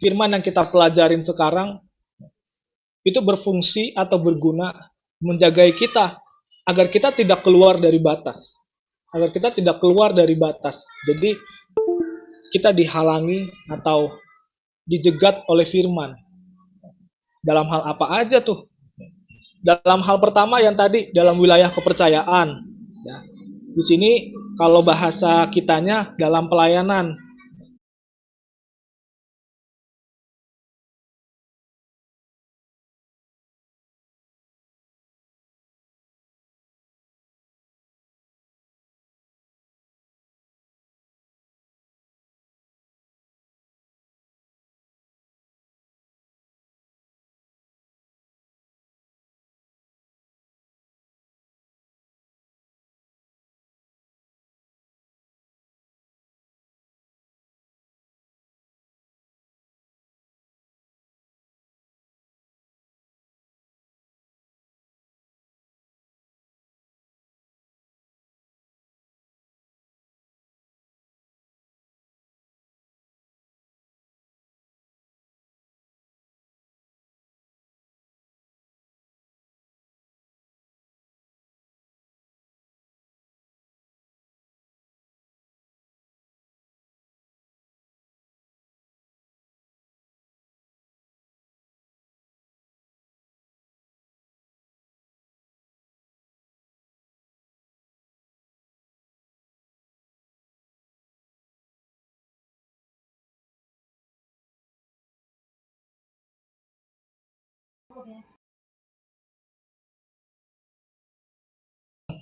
Firman yang kita pelajarin sekarang itu berfungsi atau berguna menjagai kita agar kita tidak keluar dari batas. Agar kita tidak keluar dari batas. Jadi kita dihalangi atau dijegat oleh firman. Dalam hal apa aja tuh? Dalam hal pertama yang tadi dalam wilayah kepercayaan. Ya. Di sini kalau bahasa kitanya dalam pelayanan.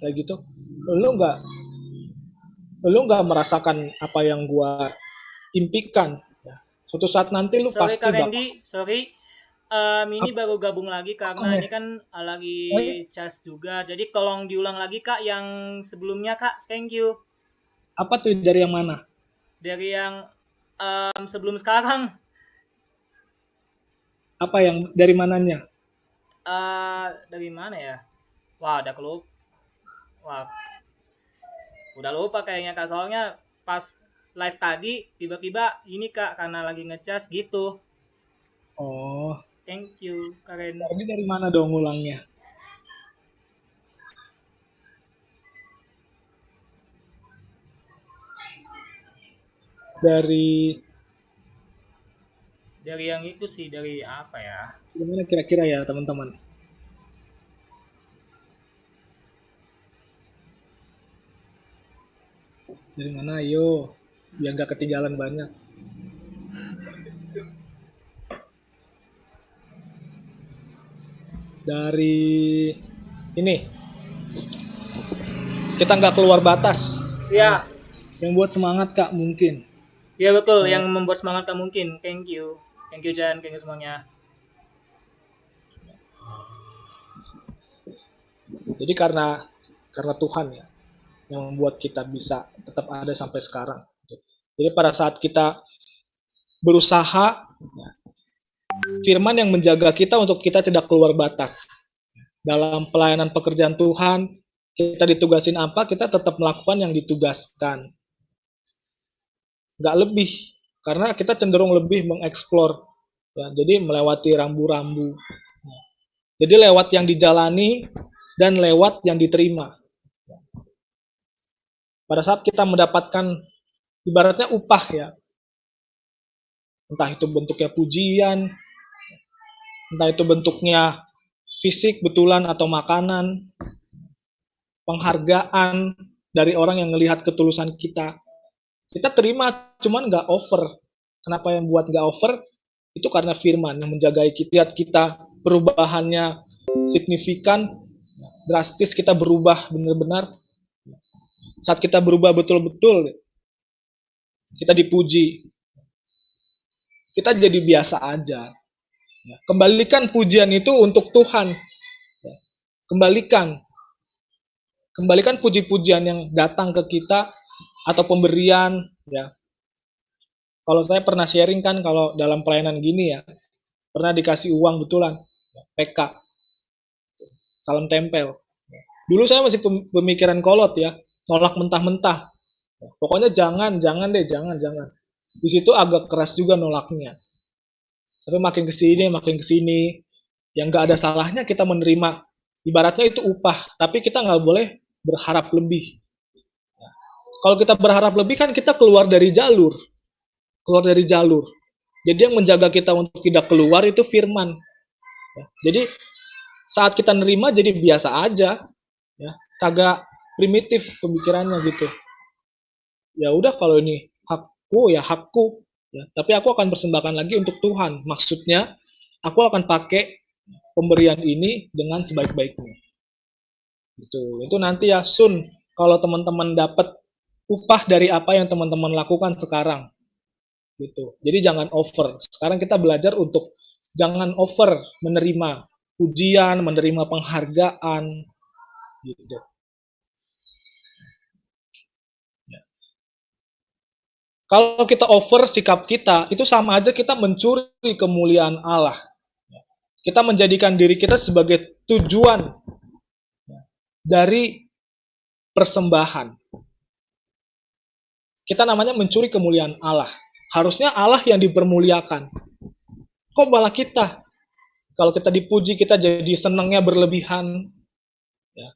Kayak gitu, lu nggak merasakan apa yang gua impikan. Ya. Suatu saat nanti lu Sorry pasti Kak bakal. Randy, sorry. Ini baru gabung lagi karena ini kan lagi cas juga. Jadi tolong diulang lagi Kak yang sebelumnya Kak. Thank you. Apa tuh dari yang mana? Dari yang sebelum sekarang. Apa yang dari mananya? Dari mana ya? Wah, ada kelup. Wah. Udah lupa kayaknya Kak, soalnya pas live tadi tiba-tiba ini Kak karena lagi ngecas gitu. Oh, Thank you Karen. tadi dari mana dong ulangnya? Dari Dari yang itu sih, dari apa ya? gimana kira-kira ya teman-teman? Dari mana ayo? Biar nggak ketinggalan banyak. Dari ini, kita nggak keluar batas. Iya, Yang buat semangat Kak mungkin. iya betul, yang membuat semangat Kak mungkin. Thank you. Thank you Jan, thank you semuanya. Jadi karena Tuhan ya yang membuat kita bisa tetap ada sampai sekarang. Jadi pada saat kita berusaha, firman yang menjaga kita untuk kita tidak keluar batas. Dalam pelayanan pekerjaan Tuhan, kita ditugasin apa, kita tetap melakukan yang ditugaskan. Nggak lebih, karena kita cenderung lebih mengeksplor. Ya, jadi melewati rambu-rambu. Jadi lewat yang dijalani dan lewat yang diterima. Pada saat kita mendapatkan ibaratnya upah ya, entah itu bentuknya pujian, entah itu bentuknya fisik betulan atau makanan, penghargaan dari orang yang melihat ketulusan kita, kita terima, cuman nggak over. Kenapa yang buat nggak over? Itu karena firman yang menjaga kita. Lihat kita perubahannya signifikan, drastis, kita berubah benar-benar. Saat kita berubah betul-betul, kita dipuji, kita jadi biasa aja. Kembalikan pujian itu untuk Tuhan. Kembalikan puji-pujian yang datang ke kita atau pemberian ya. Kalau saya pernah sharing kan, kalau dalam pelayanan gini ya, pernah dikasih uang betulan, PK, salam tempel. Dulu saya masih pemikiran kolot ya, nolak mentah-mentah. Pokoknya jangan deh, jangan. Di situ agak keras juga nolaknya. Tapi makin kesini, yang nggak ada salahnya kita menerima. Ibaratnya itu upah, tapi kita nggak boleh berharap lebih. Kalau kita berharap lebih kan kita keluar dari jalur. Jadi yang menjaga kita untuk tidak keluar itu firman. Jadi saat kita nerima jadi biasa aja, ya, kagak primitif pemikirannya gitu. Ya udah kalau ini hakku ya hakku, ya, tapi aku akan persembahkan lagi untuk Tuhan. Maksudnya aku akan pakai pemberian ini dengan sebaik-baiknya. Itu nanti ya Sun, kalau teman-teman dapat upah dari apa yang teman-teman lakukan sekarang. Gitu. Jadi jangan over. Sekarang kita belajar untuk jangan over menerima pujian, menerima penghargaan gitu. Ya. Kalau kita over sikap kita, itu sama aja kita mencuri kemuliaan Allah. Kita menjadikan diri kita sebagai tujuan dari persembahan. Kita namanya mencuri kemuliaan Allah. Harusnya Allah yang dipermuliakan. Kok malah kita? Kalau kita dipuji, kita jadi senangnya berlebihan. Ya.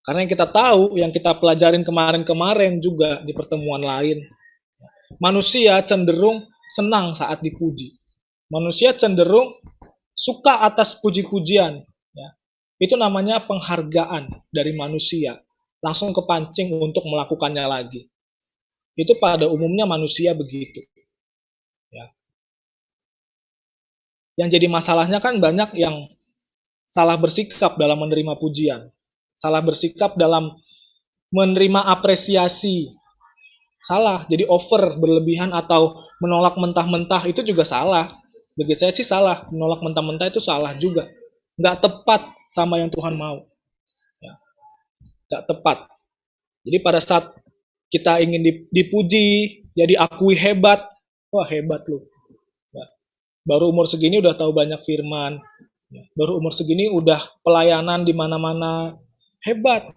Karena yang kita tahu, yang kita pelajarin kemarin-kemarin juga di pertemuan lain. Manusia cenderung senang saat dipuji. Manusia cenderung suka atas puji-pujian. Ya. Itu namanya penghargaan dari manusia. Langsung kepancing untuk melakukannya lagi. Itu pada umumnya manusia begitu. Ya. Yang jadi masalahnya kan banyak yang salah bersikap dalam menerima pujian, salah bersikap dalam menerima apresiasi, salah, jadi over, berlebihan atau menolak mentah-mentah itu juga salah. Bagi saya sih salah, menolak mentah-mentah itu salah juga, nggak tepat sama yang Tuhan mau, ya. Nggak tepat. Jadi pada saat kita ingin dipuji, ya diakui hebat, wah hebat lu. Baru umur segini udah tahu banyak firman. Baru umur segini udah pelayanan di mana-mana. Hebat.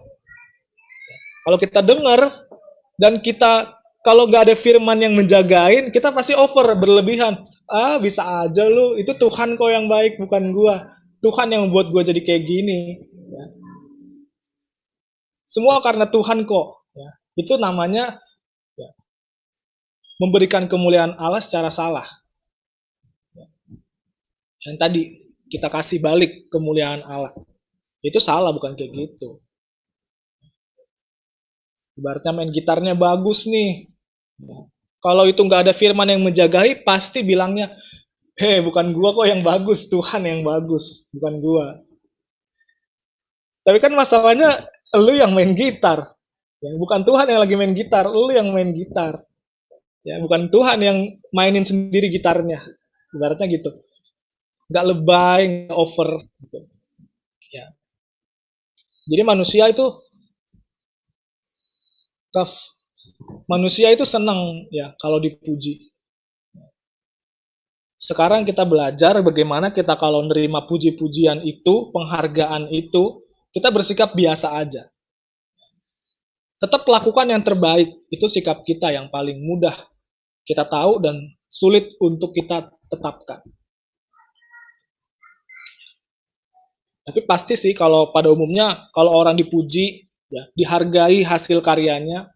Kalau kita dengar dan kita kalau nggak ada firman yang menjagain, kita pasti over, berlebihan. Ah, bisa aja lu, itu Tuhan kok yang baik, bukan gua. Tuhan yang buat gua jadi kayak gini. Ya. Semua karena Tuhan kok. Ya. Itu namanya ya, memberikan kemuliaan Allah secara salah. Yang tadi kita kasih balik kemuliaan Allah. Itu salah, bukan kayak gitu. Ibaratnya main gitarnya bagus nih. Ya. Kalau itu nggak ada firman yang menjagai, pasti bilangnya, hei, bukan gua kok yang bagus, Tuhan yang bagus, bukan gua. Tapi kan masalahnya, lu yang main gitar. Ya, bukan Tuhan yang lagi main gitar, lu yang main gitar. Ya, bukan Tuhan yang mainin sendiri gitarnya. Ibaratnya gitu. Nggak lebay, nggak over. Gitu. Ya. Jadi manusia itu senang ya kalau dipuji. Sekarang kita belajar bagaimana kita kalau nerima puji-pujian itu, penghargaan itu, kita bersikap biasa aja. Tetap lakukan yang terbaik, itu sikap kita yang paling mudah kita tahu dan sulit untuk kita tetapkan. Tapi pasti sih kalau pada umumnya, kalau orang dipuji, ya, dihargai hasil karyanya,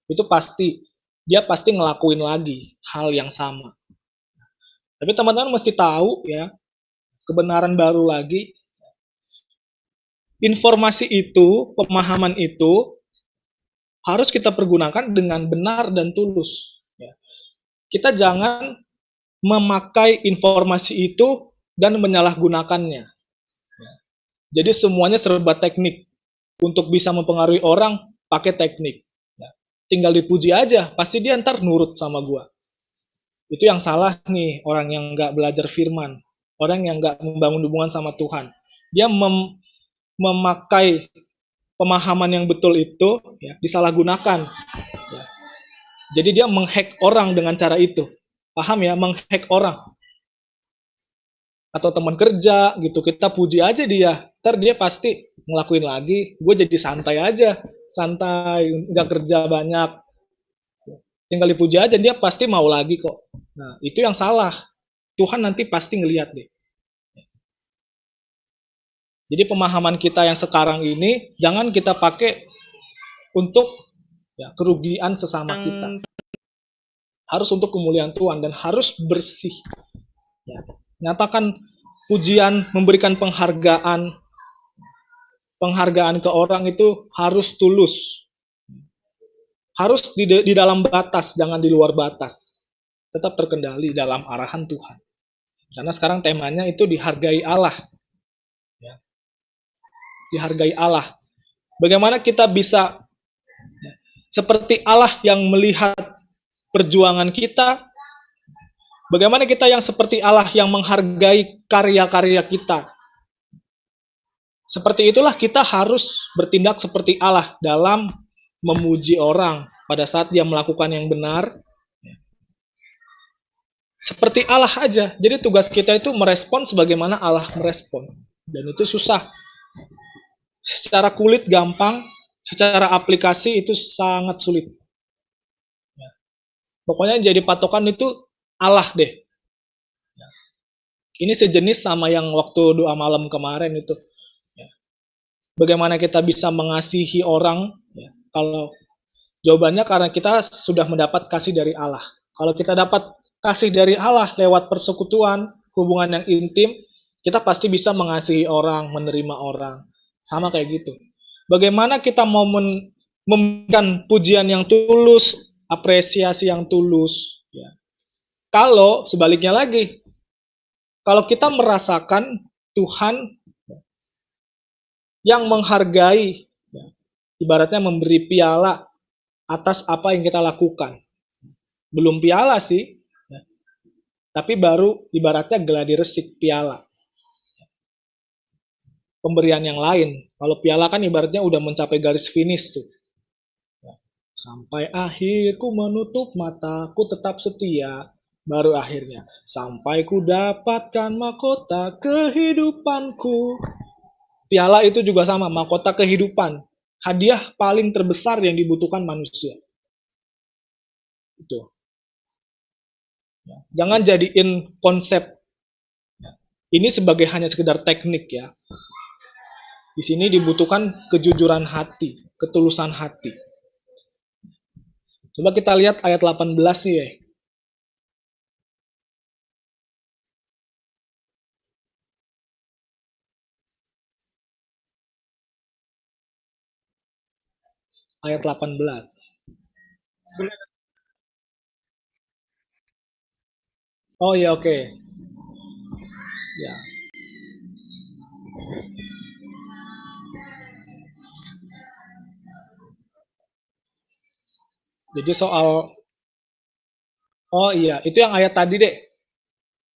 itu pasti, dia pasti ngelakuin lagi hal yang sama. Tapi teman-teman mesti tahu ya, kebenaran baru lagi, informasi itu, pemahaman itu, harus kita pergunakan dengan benar dan tulus. Ya. Kita jangan memakai informasi itu dan menyalahgunakannya. Ya. Jadi semuanya serba teknik. Untuk bisa mempengaruhi orang, pakai teknik. Ya. Tinggal dipuji aja, pasti dia ntar nurut sama gua. Itu yang salah nih, orang yang nggak belajar firman, orang yang nggak membangun hubungan sama Tuhan. Dia memakai pemahaman yang betul itu ya, disalahgunakan. Ya. Jadi dia menghack orang dengan cara itu. Paham ya, menghack orang. Atau teman kerja gitu, kita puji aja dia. Ntar dia pasti ngelakuin lagi, gue jadi santai aja. Santai, nggak kerja banyak. Tinggal dipuji aja, dia pasti mau lagi kok. Nah, itu yang salah. Tuhan nanti pasti ngelihat deh. Jadi pemahaman kita yang sekarang ini, jangan kita pakai untuk ya, kerugian sesama kita. Harus untuk kemuliaan Tuhan dan harus bersih. Ya. Nyatakan pujian, memberikan penghargaan ke orang itu harus tulus. Harus di dalam batas, jangan di luar batas. Tetap terkendali dalam arahan Tuhan. Karena sekarang temanya itu dihargai Allah. Ya. Dihargai Allah. Bagaimana kita bisa ya, seperti Allah yang melihat perjuangan kita, bagaimana kita yang seperti Allah yang menghargai karya-karya kita. Seperti itulah kita harus bertindak seperti Allah dalam memuji orang pada saat dia melakukan yang benar. Seperti Allah aja. Jadi tugas kita itu merespon sebagaimana Allah merespon. Dan itu susah. Secara kulit gampang, secara aplikasi itu sangat sulit. Pokoknya jadi patokan itu Allah deh. Ini sejenis sama yang waktu doa malam kemarin itu. Bagaimana kita bisa mengasihi orang? Kalau jawabannya karena kita sudah mendapat kasih dari Allah. Kalau kita dapat kasih dari Allah lewat persekutuan, hubungan yang intim, kita pasti bisa mengasihi orang, menerima orang. Sama kayak gitu. Bagaimana kita mau memberikan pujian yang tulus, apresiasi yang tulus. Ya. Kalau sebaliknya lagi, kalau kita merasakan Tuhan yang menghargai, ibaratnya memberi piala atas apa yang kita lakukan. Belum piala sih, tapi baru ibaratnya geladi resik piala. Pemberian yang lain. Kalau piala kan ibaratnya udah mencapai garis finish tuh. Sampai akhir ku menutup mataku tetap setia. Baru akhirnya. Sampai ku dapatkan mahkota kehidupanku. Piala itu juga sama, mahkota kehidupan. hadiah paling terbesar yang dibutuhkan manusia. Itu. Jangan jadiin konsep ini sebagai hanya sekedar teknik ya. Di sini dibutuhkan kejujuran hati, ketulusan hati. Coba kita lihat ayat 18 nih ya. Ayat 18. Oh ya, oke. Ya. Jadi soal oh iya, itu yang ayat tadi deh.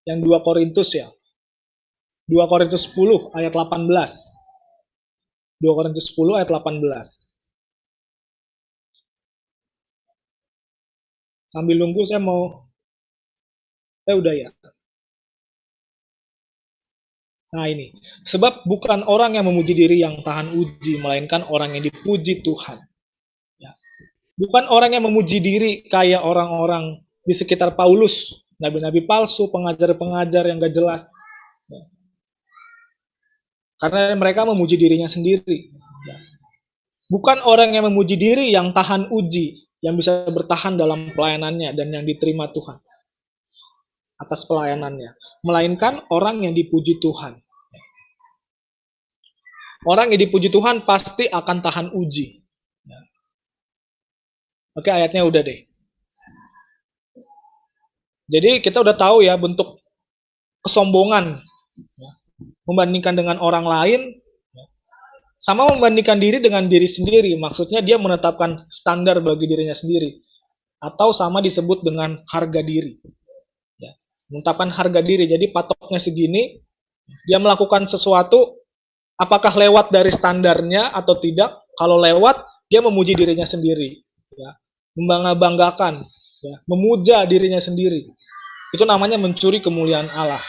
Yang 2 Korintus ya. 2 Korintus 10 ayat 18. 2 Korintus 10 ayat 18. Sambil nunggu saya mau udah ya. Nah ini, sebab bukan orang yang memuji diri yang tahan uji, melainkan orang yang dipuji Tuhan. Ya. Bukan orang yang memuji diri kayak orang-orang di sekitar Paulus, nabi-nabi palsu, pengajar-pengajar yang gak jelas. Ya. Karena mereka memuji dirinya sendiri. Ya. Bukan orang yang memuji diri yang tahan uji, yang bisa bertahan dalam pelayanannya dan yang diterima Tuhan atas pelayanannya, melainkan orang yang dipuji Tuhan. Orang yang dipuji Tuhan pasti akan tahan uji. Oke, ayatnya udah deh. Jadi kita udah tahu ya bentuk kesombongan membandingkan dengan orang lain, sama membandingkan diri dengan diri sendiri. Maksudnya dia menetapkan standar bagi dirinya sendiri, atau sama disebut dengan harga diri. Menetapkan harga diri, jadi patoknya segini, dia melakukan sesuatu, apakah lewat dari standarnya atau tidak. Kalau lewat, dia memuji dirinya sendiri, ya. Membangga-banggakan, ya. Memuja dirinya sendiri. Itu namanya mencuri kemuliaan Allah.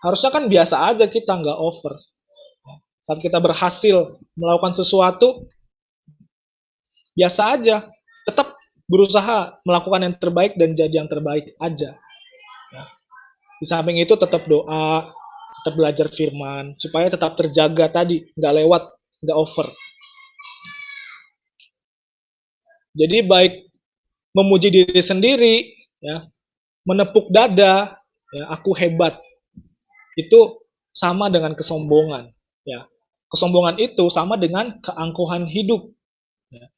Harusnya kan biasa aja kita, nggak over. Saat kita berhasil melakukan sesuatu, biasa aja, tetap berusaha melakukan yang terbaik dan jadi yang terbaik aja. Di samping itu tetap doa, tetap belajar firman, supaya tetap terjaga tadi, nggak lewat, nggak over. Jadi baik memuji diri sendiri, ya, menepuk dada, ya, aku hebat, itu sama dengan kesombongan. Ya. Kesombongan itu sama dengan keangkuhan hidup. Ya.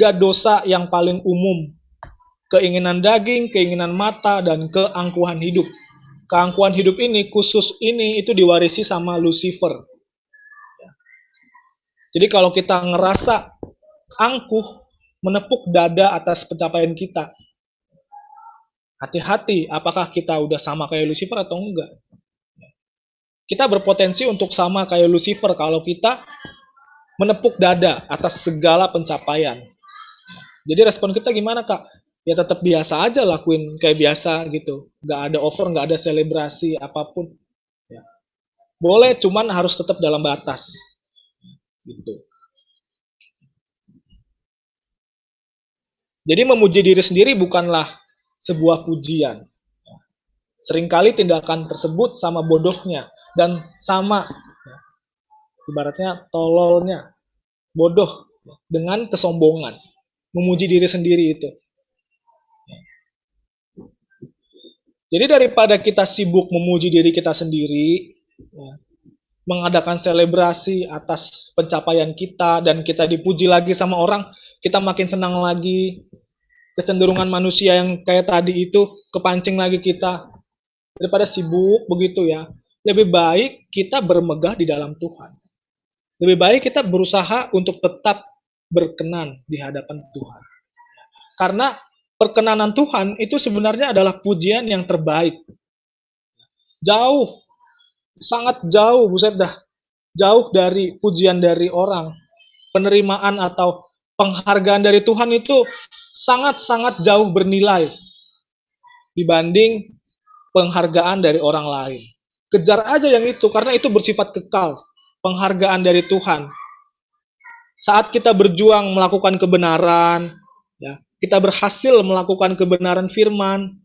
3 dosa yang paling umum, keinginan daging, keinginan mata, dan keangkuhan hidup. Keangkuhan hidup ini, khusus ini, itu diwarisi sama Lucifer. Jadi kalau kita ngerasa angkuh, menepuk dada atas pencapaian kita, hati-hati apakah kita udah sama kayak Lucifer atau enggak. Kita berpotensi untuk sama kayak Lucifer kalau kita menepuk dada atas segala pencapaian. Jadi respon kita gimana, Kak? Ya tetap biasa aja, lakuin kayak biasa gitu. Nggak ada over, nggak ada selebrasi, apapun. Ya. Boleh, cuman harus tetap dalam batas. Gitu. Jadi memuji diri sendiri bukanlah sebuah pujian. Seringkali tindakan tersebut sama bodohnya. Dan sama, ibaratnya tololnya, bodoh dengan kesombongan. Memuji diri sendiri itu. Jadi daripada kita sibuk memuji diri kita sendiri, ya, mengadakan selebrasi atas pencapaian kita, dan kita dipuji lagi sama orang, kita makin senang lagi. Kecenderungan manusia yang kayak tadi itu, kepancing lagi kita. Daripada sibuk begitu ya, lebih baik kita bermegah di dalam Tuhan. Lebih baik kita berusaha untuk tetap berkenan di hadapan Tuhan. Karena perkenanan Tuhan itu sebenarnya adalah pujian yang terbaik. Jauh, sangat jauh, buset dah. Jauh dari pujian dari orang. Penerimaan atau penghargaan dari Tuhan itu sangat-sangat jauh bernilai dibanding penghargaan dari orang lain. Kejar aja yang itu, karena itu bersifat kekal. Penghargaan dari Tuhan saat kita berjuang melakukan kebenaran, ya, kita berhasil melakukan kebenaran firman,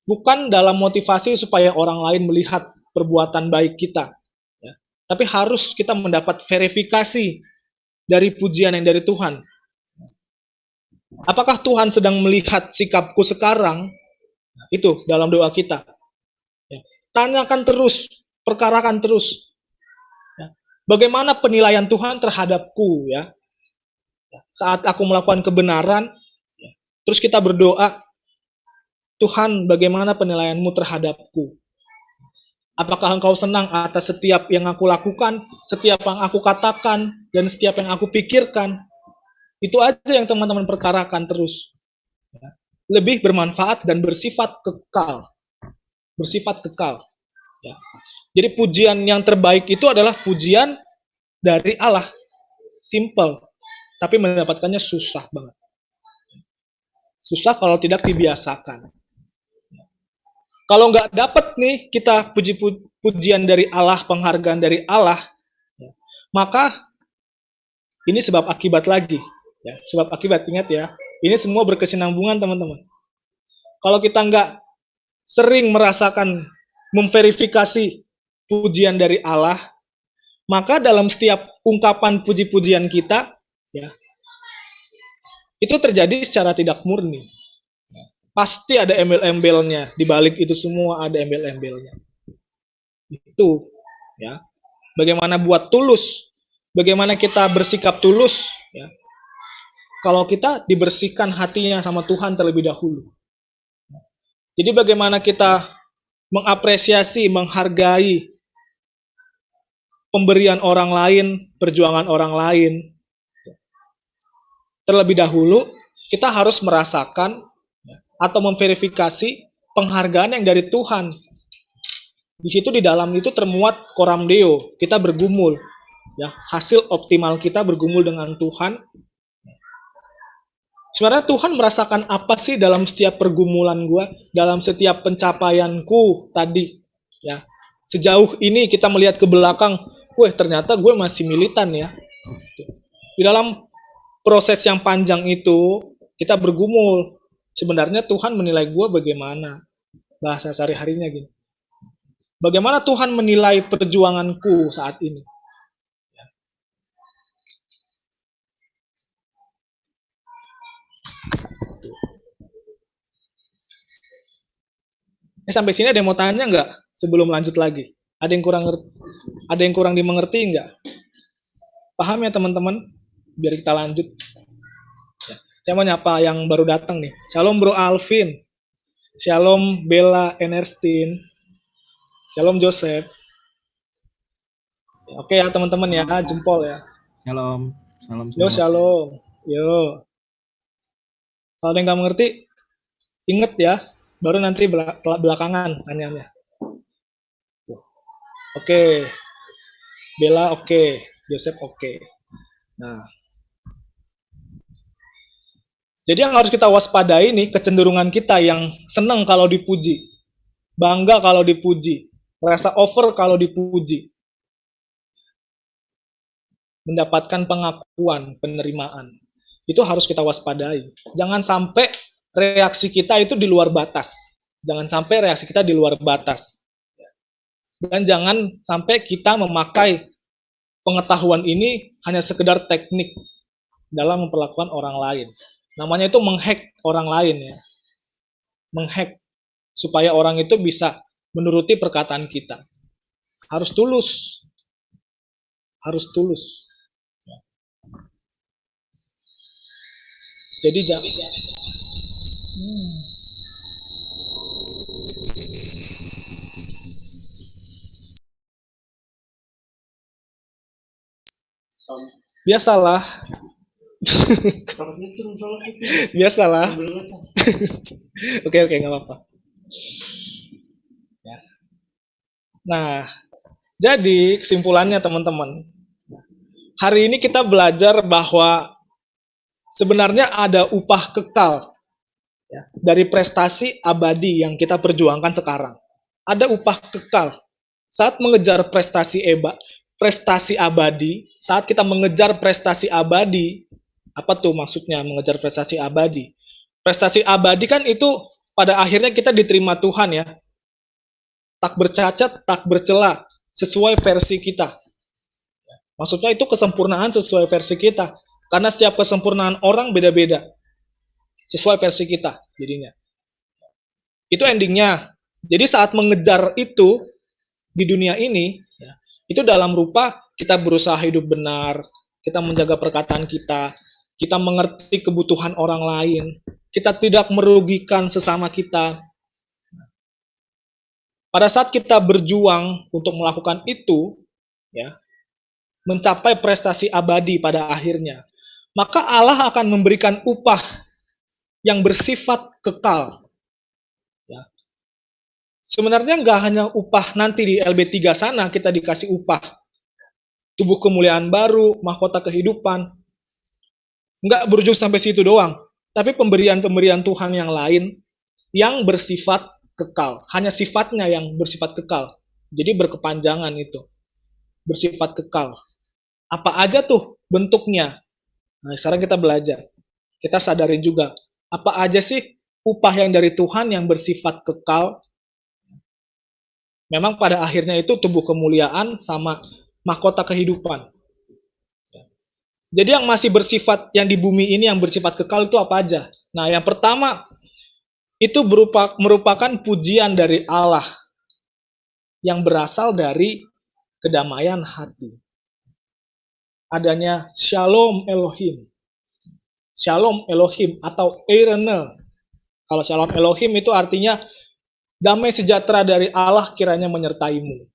bukan dalam motivasi supaya orang lain melihat perbuatan baik kita, ya, tapi harus kita mendapat verifikasi dari pujian yang dari Tuhan. Apakah Tuhan sedang melihat sikapku sekarang? Itu dalam doa kita. Ya. Tanyakan terus, perkarakan terus. Ya. Bagaimana penilaian Tuhan terhadapku, ya? Saat aku melakukan kebenaran, ya, terus kita berdoa, Tuhan, bagaimana penilaianmu terhadapku? Apakah engkau senang atas setiap yang aku lakukan, setiap yang aku katakan, dan setiap yang aku pikirkan? Itu aja yang teman-teman perkarakan terus. Lebih bermanfaat dan bersifat kekal. Bersifat kekal. Ya. Jadi pujian yang terbaik itu adalah pujian dari Allah. Simple. Tapi mendapatkannya susah banget. Susah kalau tidak dibiasakan. Kalau nggak dapat nih kita pujian dari Allah, penghargaan dari Allah, maka ini sebab akibat lagi. Ya, sebab akibat, ingat ya, ini semua berkesinambungan teman-teman. Kalau kita nggak sering merasakan memverifikasi pujian dari Allah, maka dalam setiap ungkapan puji-pujian kita, ya, itu terjadi secara tidak murni. Pasti ada embel-embelnya, di balik itu semua ada embel-embelnya. Itu, ya. Bagaimana buat tulus, bagaimana kita bersikap tulus, ya. Kalau kita dibersihkan hatinya sama Tuhan terlebih dahulu. Jadi bagaimana kita mengapresiasi, menghargai pemberian orang lain, perjuangan orang lain. Terlebih dahulu, kita harus merasakan atau memverifikasi penghargaan yang dari Tuhan. Di situ di dalam itu termuat coram Deo, kita bergumul. Ya, hasil optimal kita bergumul dengan Tuhan. Sebenarnya Tuhan merasakan apa sih dalam setiap pergumulan gue, dalam setiap pencapaianku tadi, ya. Sejauh ini kita melihat ke belakang, ternyata gue masih militan ya. Di dalam proses yang panjang itu, kita bergumul. Sebenarnya Tuhan menilai gue bagaimana? Bahasa sehari-harinya gini. Bagaimana Tuhan menilai perjuanganku saat ini? Sampai sini ada yang mau tanya nggak sebelum lanjut lagi? Ada yang kurang dimengerti nggak? Paham ya teman-teman? Biar kita lanjut. Ya. Saya mau nyapa yang baru datang nih. Shalom Bro Alvin. Shalom Bella Enerstin. Shalom Joseph. Oke ya teman-teman ya, jempol ya. Shalom. Salam Yo, semua. shalom. Yo. Kalau ada yang nggak mengerti, inget ya. Baru nanti belakangan tanyanya. Oke. Bella oke. Joseph oke. Nah. Jadi yang harus kita waspadai nih, kecenderungan kita yang senang kalau dipuji. Bangga kalau dipuji. Rasa over kalau dipuji. Mendapatkan pengakuan, penerimaan. Itu harus kita waspadai. Jangan sampai reaksi kita itu di luar batas. Jangan sampai reaksi kita di luar batas. Dan jangan sampai kita memakai pengetahuan ini hanya sekedar teknik dalam memperlakukan orang lain. Namanya itu menghack orang lain ya. Menghack supaya orang itu bisa menuruti perkataan kita. Harus tulus. Harus tulus. Jadi jangan biasalah. Biasalah. Oke, nggak apa-apa. Ya. Nah, jadi kesimpulannya teman-teman, hari ini kita belajar bahwa sebenarnya ada upah kekal ya, dari prestasi abadi yang kita perjuangkan sekarang. Ada upah kekal saat mengejar prestasi prestasi abadi, saat kita mengejar prestasi abadi, apa tuh maksudnya mengejar prestasi abadi? Prestasi abadi kan itu pada akhirnya kita diterima Tuhan ya. Tak bercacat, tak bercela, sesuai versi kita. Maksudnya itu kesempurnaan sesuai versi kita. Karena setiap kesempurnaan orang beda-beda. Sesuai versi kita jadinya. Itu endingnya. Jadi saat mengejar itu di dunia ini, ya, itu dalam rupa kita berusaha hidup benar, kita menjaga perkataan kita mengerti kebutuhan orang lain, kita tidak merugikan sesama kita. Pada saat kita berjuang untuk melakukan itu, ya, mencapai prestasi abadi pada akhirnya, maka Allah akan memberikan upah yang bersifat kekal. Ya. Sebenarnya nggak hanya upah nanti di LB3 sana kita dikasih upah, tubuh kemuliaan baru, mahkota kehidupan, nggak berujung sampai situ doang, tapi pemberian-pemberian Tuhan yang lain yang bersifat kekal, hanya sifatnya yang bersifat kekal, jadi berkepanjangan itu, bersifat kekal. Apa aja tuh bentuknya? Nah, sekarang kita belajar, kita sadarin juga, apa aja sih upah yang dari Tuhan yang bersifat kekal? Memang pada akhirnya itu tubuh kemuliaan sama mahkota kehidupan. Jadi yang masih bersifat, yang di bumi ini yang bersifat kekal itu apa aja? Nah, yang pertama, itu merupakan pujian dari Allah yang berasal dari kedamaian hati. Adanya Shalom Elohim. Shalom Elohim atau Eirene. Kalau Shalom Elohim itu artinya damai sejahtera dari Allah kiranya menyertaimu.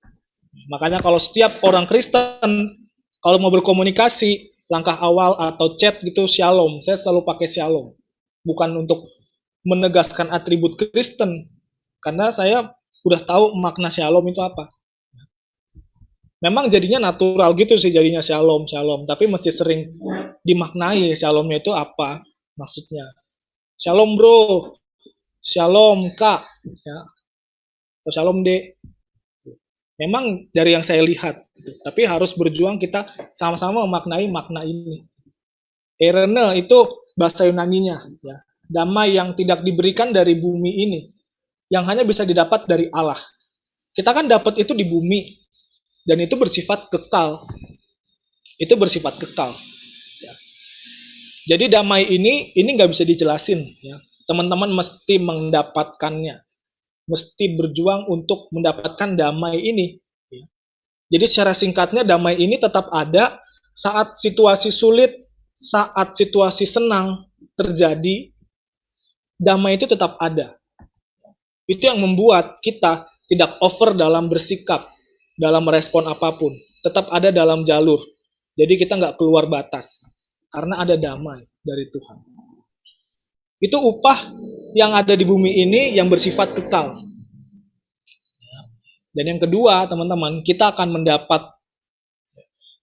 Makanya kalau setiap orang Kristen, kalau mau berkomunikasi, langkah awal atau chat gitu, Shalom. Saya selalu pakai Shalom. Bukan untuk menegaskan atribut Kristen. Karena saya udah tahu makna Shalom itu apa. Memang jadinya natural gitu sih jadinya Shalom, Shalom. Tapi mesti sering dimaknai Shalomnya itu apa maksudnya. Shalom bro, Shalom kak, ya. Atau Shalom dek. Memang dari yang saya lihat, gitu. Tapi harus berjuang kita sama-sama memaknai makna ini. Eirene itu bahasa Yunaninya, ya. Damai yang tidak diberikan dari bumi ini, yang hanya bisa didapat dari Allah. Kita kan dapat itu di bumi, dan itu bersifat kekal. Itu bersifat kekal. Ya. Jadi damai ini nggak bisa dijelasin. Ya. Teman-teman mesti mendapatkannya. Mesti berjuang untuk mendapatkan damai ini. Jadi secara singkatnya damai ini tetap ada saat situasi sulit, saat situasi senang terjadi, damai itu tetap ada. Itu yang membuat kita tidak over dalam bersikap, dalam merespon apapun. Tetap ada dalam jalur. Jadi kita nggak keluar batas. Karena ada damai dari Tuhan. Itu upah yang ada di bumi ini yang bersifat kekal. Dan yang kedua, teman-teman, kita akan mendapat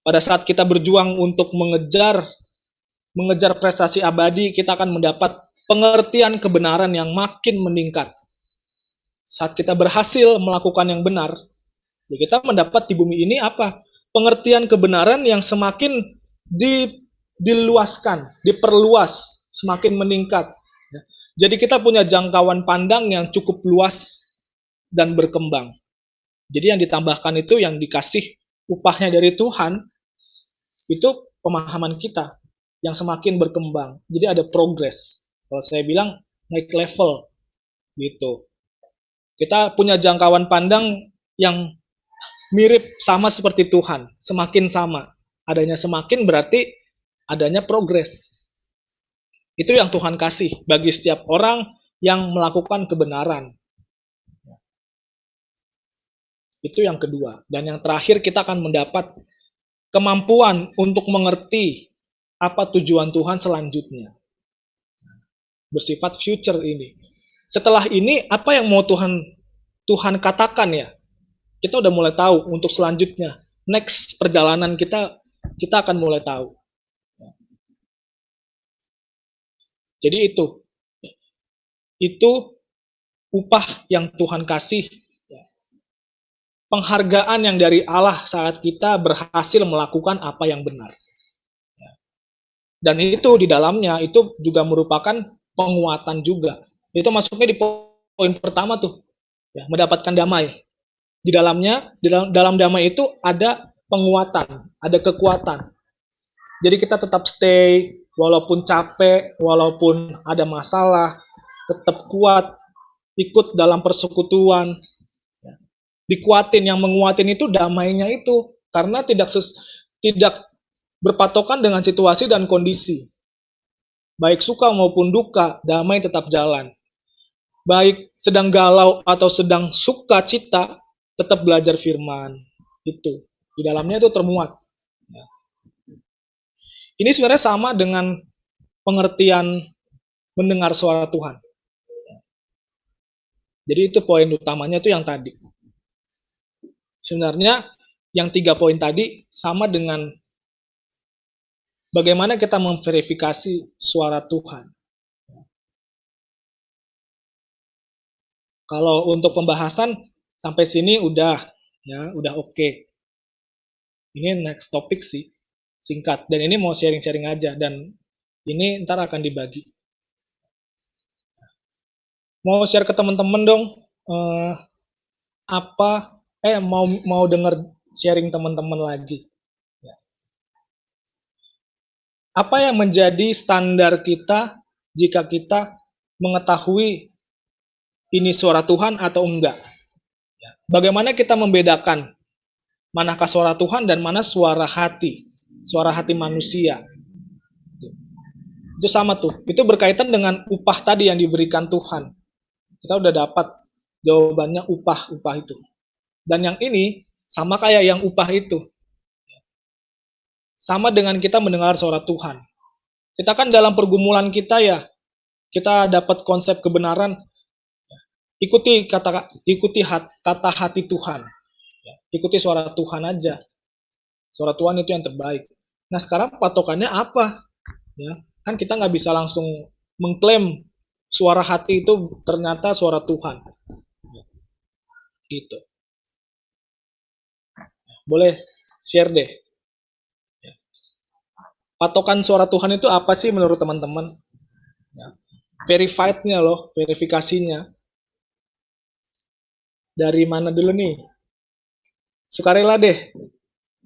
pada saat kita berjuang untuk mengejar prestasi abadi, kita akan mendapat pengertian kebenaran yang makin meningkat. Saat kita berhasil melakukan yang benar, ya kita mendapat di bumi ini apa? Pengertian kebenaran yang semakin diluaskan, diperluas, semakin meningkat. Jadi kita punya jangkauan pandang yang cukup luas dan berkembang. Jadi yang ditambahkan itu yang dikasih upahnya dari Tuhan, itu pemahaman kita yang semakin berkembang. Jadi ada progres. Kalau saya bilang naik level gitu. Kita punya jangkauan pandang yang mirip sama seperti Tuhan, semakin sama. Adanya semakin berarti adanya progres. Itu yang Tuhan kasih bagi setiap orang yang melakukan kebenaran. Itu yang kedua. Dan yang terakhir kita akan mendapat kemampuan untuk mengerti apa tujuan Tuhan selanjutnya. Bersifat future ini. Setelah ini apa yang mau Tuhan katakan ya? Kita udah mulai tahu untuk selanjutnya. Next perjalanan kita akan mulai tahu. Jadi itu upah yang Tuhan kasih penghargaan yang dari Allah saat kita berhasil melakukan apa yang benar. Dan itu di dalamnya itu juga merupakan penguatan juga. Itu masuknya di poin pertama tuh, ya, mendapatkan damai. Di dalamnya, dalam damai itu ada penguatan, ada kekuatan. Jadi kita tetap stay, walaupun capek, walaupun ada masalah, tetap kuat, ikut dalam persekutuan. Dikuatin, yang menguatin itu damainya itu, karena tidak berpatokan dengan situasi dan kondisi. Baik suka maupun duka, damai tetap jalan. Baik sedang galau atau sedang sukacita, tetap belajar firman. Itu. Di dalamnya itu termuat. Ini sebenarnya sama dengan pengertian mendengar suara Tuhan. Jadi itu poin utamanya itu yang tadi. Sebenarnya yang 3 poin tadi sama dengan bagaimana kita memverifikasi suara Tuhan. Kalau untuk pembahasan sampai sini udah oke. Ini next topik sih, singkat. Dan ini mau sharing-sharing aja dan ini ntar akan dibagi. Mau share ke teman-teman dong mau denger sharing teman-teman lagi. Apa yang menjadi standar kita jika kita mengetahui ini suara Tuhan atau enggak? Bagaimana kita membedakan manakah suara Tuhan dan mana suara hati manusia? Itu sama tuh. Itu berkaitan dengan upah tadi yang diberikan Tuhan. Kita udah dapat jawabannya upah itu. Dan yang ini sama kayak yang upah itu. Sama dengan kita mendengar suara Tuhan. Kita kan dalam pergumulan kita ya, kita dapat konsep kebenaran, ikuti kata hati Tuhan. Ikuti suara Tuhan aja. Suara Tuhan itu yang terbaik. Nah sekarang patokannya apa? Ya, kan kita nggak bisa langsung mengklaim suara hati itu ternyata suara Tuhan. Gitu. Boleh share deh. Patokan suara Tuhan itu apa sih menurut teman-teman? Verified-nya loh, verifikasinya. Dari mana dulu nih? Sukarela deh.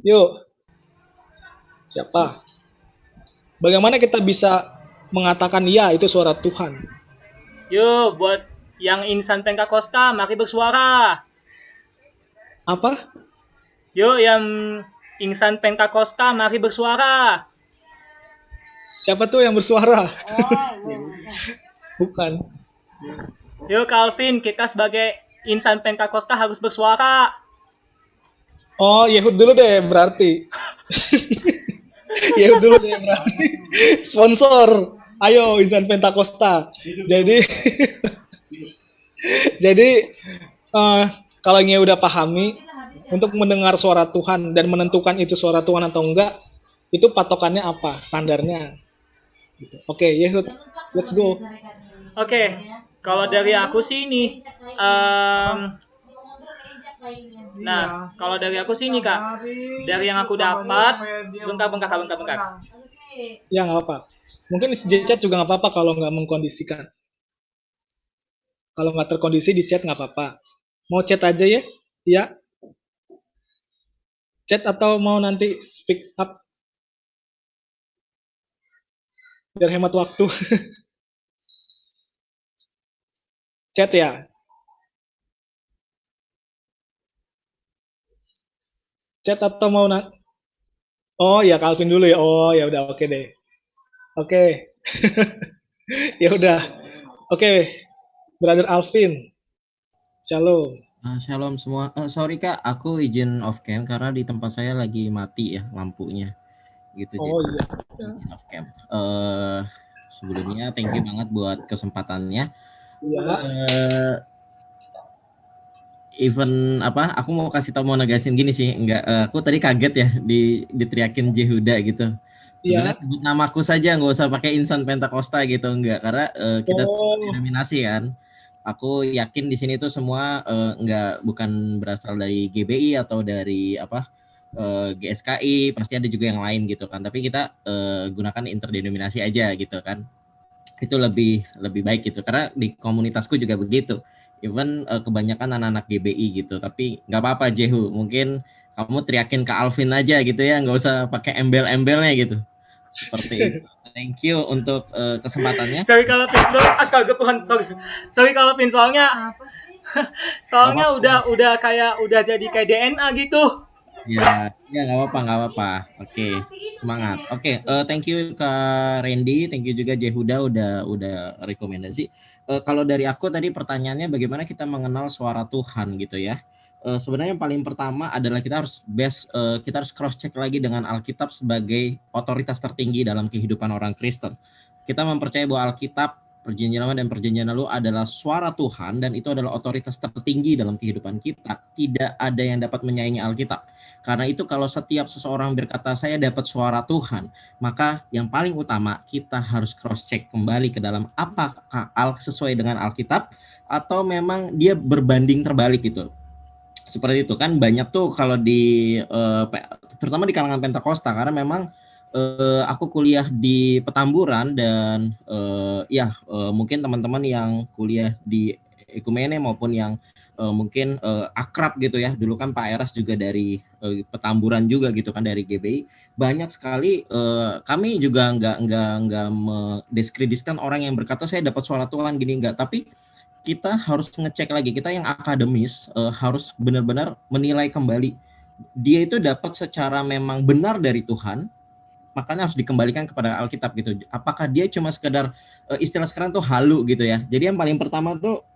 Yuk. Siapa? Bagaimana kita bisa mengatakan ya itu suara Tuhan? Yuk, buat yang insan Pentakosta, mari bersuara. Apa? Yuk, yang insan Pentakosta, mari bersuara. Siapa tuh yang bersuara? Bukan. Yuk, Calvin, kita sebagai insan Pentakosta harus bersuara. Oh, Yehud dulu deh berarti. Yehud dulu deh berarti. Sponsor. Ayo insan Pentakosta. Jadi kalau ini udah pahami untuk mendengar suara Tuhan dan menentukan itu suara Tuhan atau enggak, itu patokannya apa? Standarnya. Oke, Yehud, let's go. Oke, kalau dari aku sih ini, nah kalau dari aku sih ini Kak, dari yang aku dapat, bentar. Ya nggak apa. Mungkin di chat juga nggak apa-apa kalau nggak mengkondisikan. Kalau nggak terkondisi di chat nggak apa-apa. Mau chat aja ya? Ya. Chat atau mau nanti speak up? Biar hemat waktu. Chat ya. Chat atau mau Oh ya Calvin dulu ya. Oh ya udah oke deh. Oke. Ya udah. Oke. Brother Alvin. Shalom. Shalom semua. Sorry Kak, aku izin off cam karena di tempat saya lagi mati ya lampunya. Gitu Oh jadi iya. izin off cam. Sebelumnya thank you banget buat kesempatannya. Iya. Even aku mau kasih tau, mau negasin gini sih, aku tadi kaget ya diteriakin Jehuda gitu. Sebenarnya sebut namaku saja, nggak usah pakai insan Pentakosta gitu, enggak, karena kita denominasi kan. Aku yakin di sini tuh semua bukan berasal dari GBI atau dari GSKI, pasti ada juga yang lain gitu kan. Tapi kita gunakan interdenominasi aja gitu kan. Itu lebih baik gitu, karena di komunitasku juga begitu. Even kebanyakan anak-anak GBI gitu, tapi nggak apa-apa Jehu, mungkin kamu teriakin ke Alvin aja gitu ya, nggak usah pakai embel-embelnya gitu. Seperti itu. Thank you untuk kesempatannya. Sorry kalau Vin, astaga Tuhan, sorry kalau Vin, soalnya udah jadi kayak DNA gitu. Ya nggak apa-apa. Oke, semangat. Oke, thank you Kak Randy, thank you juga Jehuda udah rekomendasi. Kalau dari aku tadi pertanyaannya bagaimana kita mengenal suara Tuhan gitu ya. Sebenarnya yang paling pertama adalah kita harus cross check lagi dengan Alkitab sebagai otoritas tertinggi dalam kehidupan orang Kristen. Kita mempercayai bahwa Alkitab, Perjanjian Lama dan Perjanjian Lalu adalah suara Tuhan dan itu adalah otoritas tertinggi dalam kehidupan kita. Tidak ada yang dapat menyaingi Alkitab. Karena itu kalau setiap seseorang berkata saya dapat suara Tuhan, maka yang paling utama kita harus cross check kembali ke dalam apakah sesuai dengan Alkitab atau memang dia berbanding terbalik gitu. Seperti itu kan banyak tuh kalau terutama di kalangan Pentakosta, karena memang aku kuliah di Petamburan dan mungkin teman-teman yang kuliah di Ekumene maupun yang mungkin akrab gitu ya, dulu kan Pak Eras juga dari Petamburan juga gitu kan, dari GBI. Banyak sekali kami juga nggak mendiskreditkan orang yang berkata saya dapat suara Tuhan gini, enggak, tapi kita harus ngecek lagi, kita yang akademis harus benar-benar menilai kembali dia itu dapat secara memang benar dari Tuhan, makanya harus dikembalikan kepada Alkitab gitu. Apakah dia cuma sekedar istilah sekarang tuh halu gitu ya. Jadi yang paling pertama tuh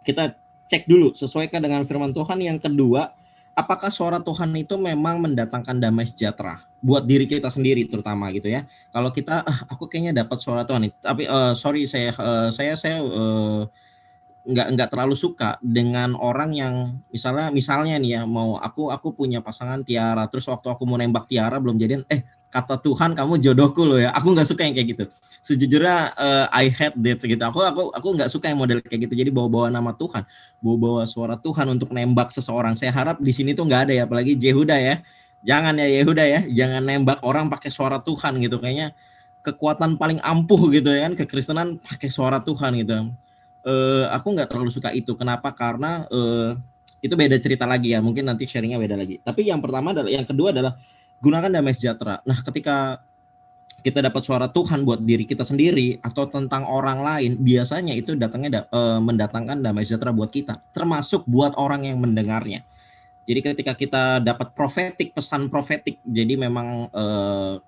kita cek dulu sesuaikah dengan firman Tuhan. Yang kedua, apakah suara Tuhan itu memang mendatangkan damai sejahtera buat diri kita sendiri terutama gitu ya. Kalau kita aku kayaknya dapat suara Tuhan, tapi saya nggak terlalu suka dengan orang yang misalnya nih ya, mau aku punya pasangan Tiara, terus waktu aku mau nembak Tiara belum jadian, kata Tuhan kamu jodohku loh ya. Aku nggak suka yang kayak gitu. Sejujurnya I hate that gitu. Aku nggak suka yang model kayak gitu. Jadi bawa-bawa nama Tuhan, bawa-bawa suara Tuhan untuk nembak seseorang. Saya harap di sini tuh nggak ada ya, apalagi Jehuda ya. Jangan ya Yehuda ya, jangan nembak orang pakai suara Tuhan gitu. Kayaknya kekuatan paling ampuh gitu ya kan, kekristenan pakai suara Tuhan gitu. Aku nggak terlalu suka itu. Kenapa? Karena itu beda cerita lagi ya. Mungkin nanti sharingnya beda lagi. Tapi yang kedua adalah gunakan damai sejahtera. Nah, ketika kita dapat suara Tuhan buat diri kita sendiri atau tentang orang lain, biasanya itu mendatangkan damai sejahtera buat kita, termasuk buat orang yang mendengarnya. Jadi ketika kita dapat pesan profetik, jadi memang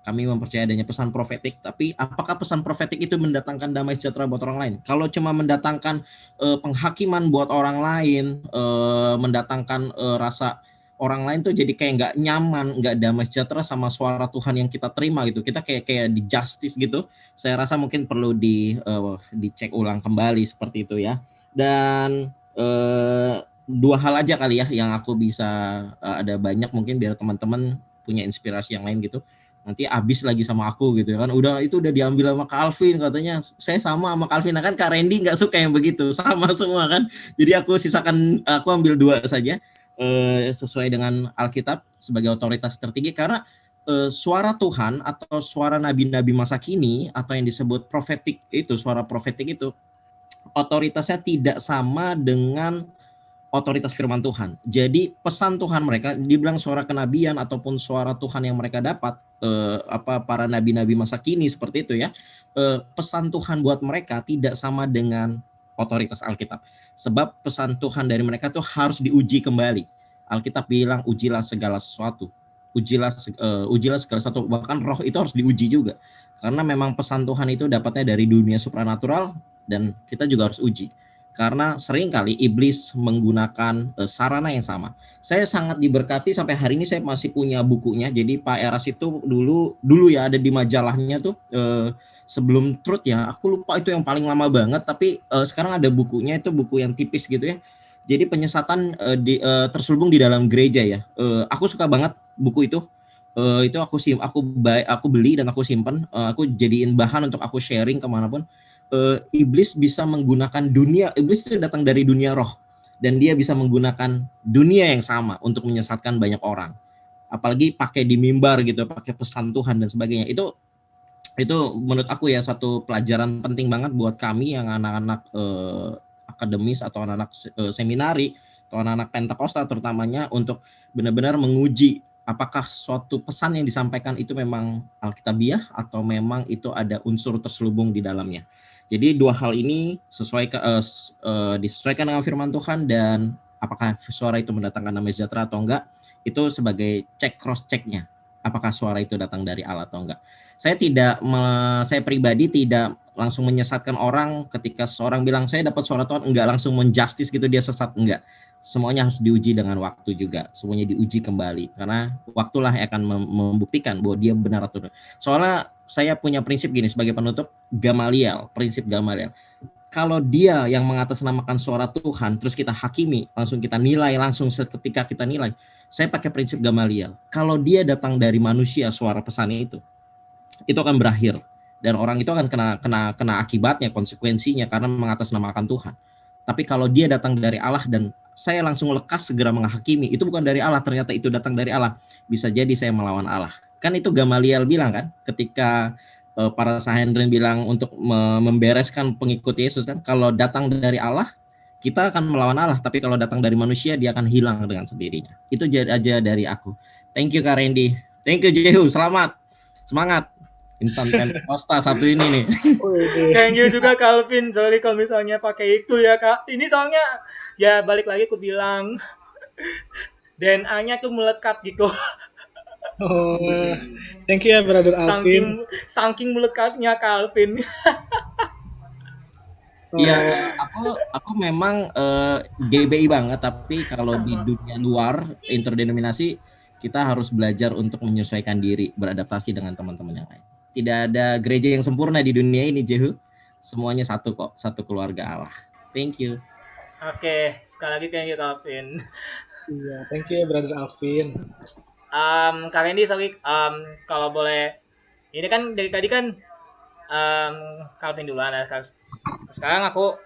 kami mempercayai adanya pesan profetik, tapi apakah pesan profetik itu mendatangkan damai sejahtera buat orang lain? Kalau cuma mendatangkan penghakiman buat orang lain, mendatangkan rasa orang lain tuh jadi kayak nggak nyaman, nggak damai sejahtera sama suara Tuhan yang kita terima gitu. Kita kayak di justice gitu. Saya rasa mungkin perlu dicek ulang kembali seperti itu ya. Dan dua hal aja kali ya yang aku bisa, ada banyak mungkin biar teman-teman punya inspirasi yang lain gitu. Nanti habis lagi sama aku gitu kan, udah diambil sama Calvin, katanya saya sama Calvin. Nah kan Kak Randy nggak suka yang begitu, sama semua kan. Jadi aku ambil dua saja, sesuai dengan Alkitab sebagai otoritas tertinggi, karena suara Tuhan atau suara nabi-nabi masa kini atau yang disebut profetik itu, suara profetik itu otoritasnya tidak sama dengan otoritas firman Tuhan. Jadi pesan Tuhan mereka, dibilang suara kenabian ataupun suara Tuhan yang mereka dapat, para nabi-nabi masa kini seperti itu ya, pesan Tuhan buat mereka tidak sama dengan otoritas Alkitab. Sebab pesan Tuhan dari mereka tuh harus diuji kembali. Alkitab bilang ujilah segala sesuatu. Ujilah segala sesuatu, bahkan roh itu harus diuji juga. Karena memang pesan Tuhan itu dapatnya dari dunia supranatural dan kita juga harus uji. Karena seringkali iblis menggunakan sarana yang sama. Saya sangat diberkati sampai hari ini saya masih punya bukunya. Jadi Pak Eras itu dulu ya ada di majalahnya tuh, sebelum Truth ya. Aku lupa itu yang paling lama banget. Tapi sekarang ada bukunya, itu buku yang tipis gitu ya. Jadi penyesatan terselubung di dalam gereja ya. Aku suka banget buku itu. Itu aku beli dan aku simpan. Aku jadiin bahan untuk aku sharing kemanapun. iblis bisa menggunakan dunia, iblis itu datang dari dunia roh, dan dia bisa menggunakan dunia yang sama untuk menyesatkan banyak orang. Apalagi pakai di mimbar gitu, pakai pesan Tuhan dan sebagainya. Itu menurut aku ya satu pelajaran penting banget buat kami yang anak-anak akademis atau anak-anak seminari atau anak-anak Pentakosta terutamanya, untuk benar-benar menguji apakah suatu pesan yang disampaikan itu memang alkitabiah atau memang itu ada unsur terselubung di dalamnya. Jadi dua hal ini disesuaikan dengan firman Tuhan, dan apakah suara itu mendatangkan damai sejahtera atau enggak, itu sebagai cross checknya, apakah suara itu datang dari Allah atau enggak. Saya pribadi tidak langsung menyesatkan orang ketika seorang bilang saya dapat suara Tuhan, enggak langsung menjustis gitu dia sesat, enggak. Semuanya harus diuji dengan waktu juga, semuanya diuji kembali, karena waktulah yang akan membuktikan bahwa dia benar atau tidak. Soalnya saya punya prinsip gini sebagai penutup, prinsip Gamaliel. Kalau dia yang mengatasnamakan suara Tuhan, terus kita hakimi, langsung kita nilai, langsung seketika kita nilai. Saya pakai prinsip Gamaliel. Kalau dia datang dari manusia, suara pesannya itu akan berakhir, dan orang itu akan kena akibatnya, konsekuensinya, karena mengatasnamakan Tuhan. Tapi kalau dia datang dari Allah dan saya langsung lekas segera menghakimi, itu bukan dari Allah, ternyata itu datang dari Allah, bisa jadi saya melawan Allah. Kan itu Gamaliel bilang kan, ketika para Sanhedrin bilang untuk membereskan pengikut Yesus kan, kalau datang dari Allah kita akan melawan Allah, tapi kalau datang dari manusia dia akan hilang dengan sendirinya. Itu aja dari aku. Thank you Kak Randy, thank you Jehu, selamat, semangat. Insan Pentakosta satu ini nih. Thank you juga Calvin. Sorry kalau misalnya pakai itu ya Kak. Ini soalnya ya balik lagi aku bilang DNA-nya tuh melekat gitu. Oh, thank you ya Brother Alvin. Saking melekatnya Calvin. Iya, aku memang GBI banget, tapi kalau di dunia luar interdenominasi kita harus belajar untuk menyesuaikan diri, beradaptasi dengan teman-teman yang lain. Tidak ada gereja yang sempurna di dunia ini, Jehu. Semuanya satu kok, satu keluarga Allah. Thank you. Oke, sekali lagi thank you Calvin. Iya, thank you ya Brother Alvin. Kak Randy, sorry, kalau boleh, ini kan dari tadi kan Calvin duluan, sekarang aku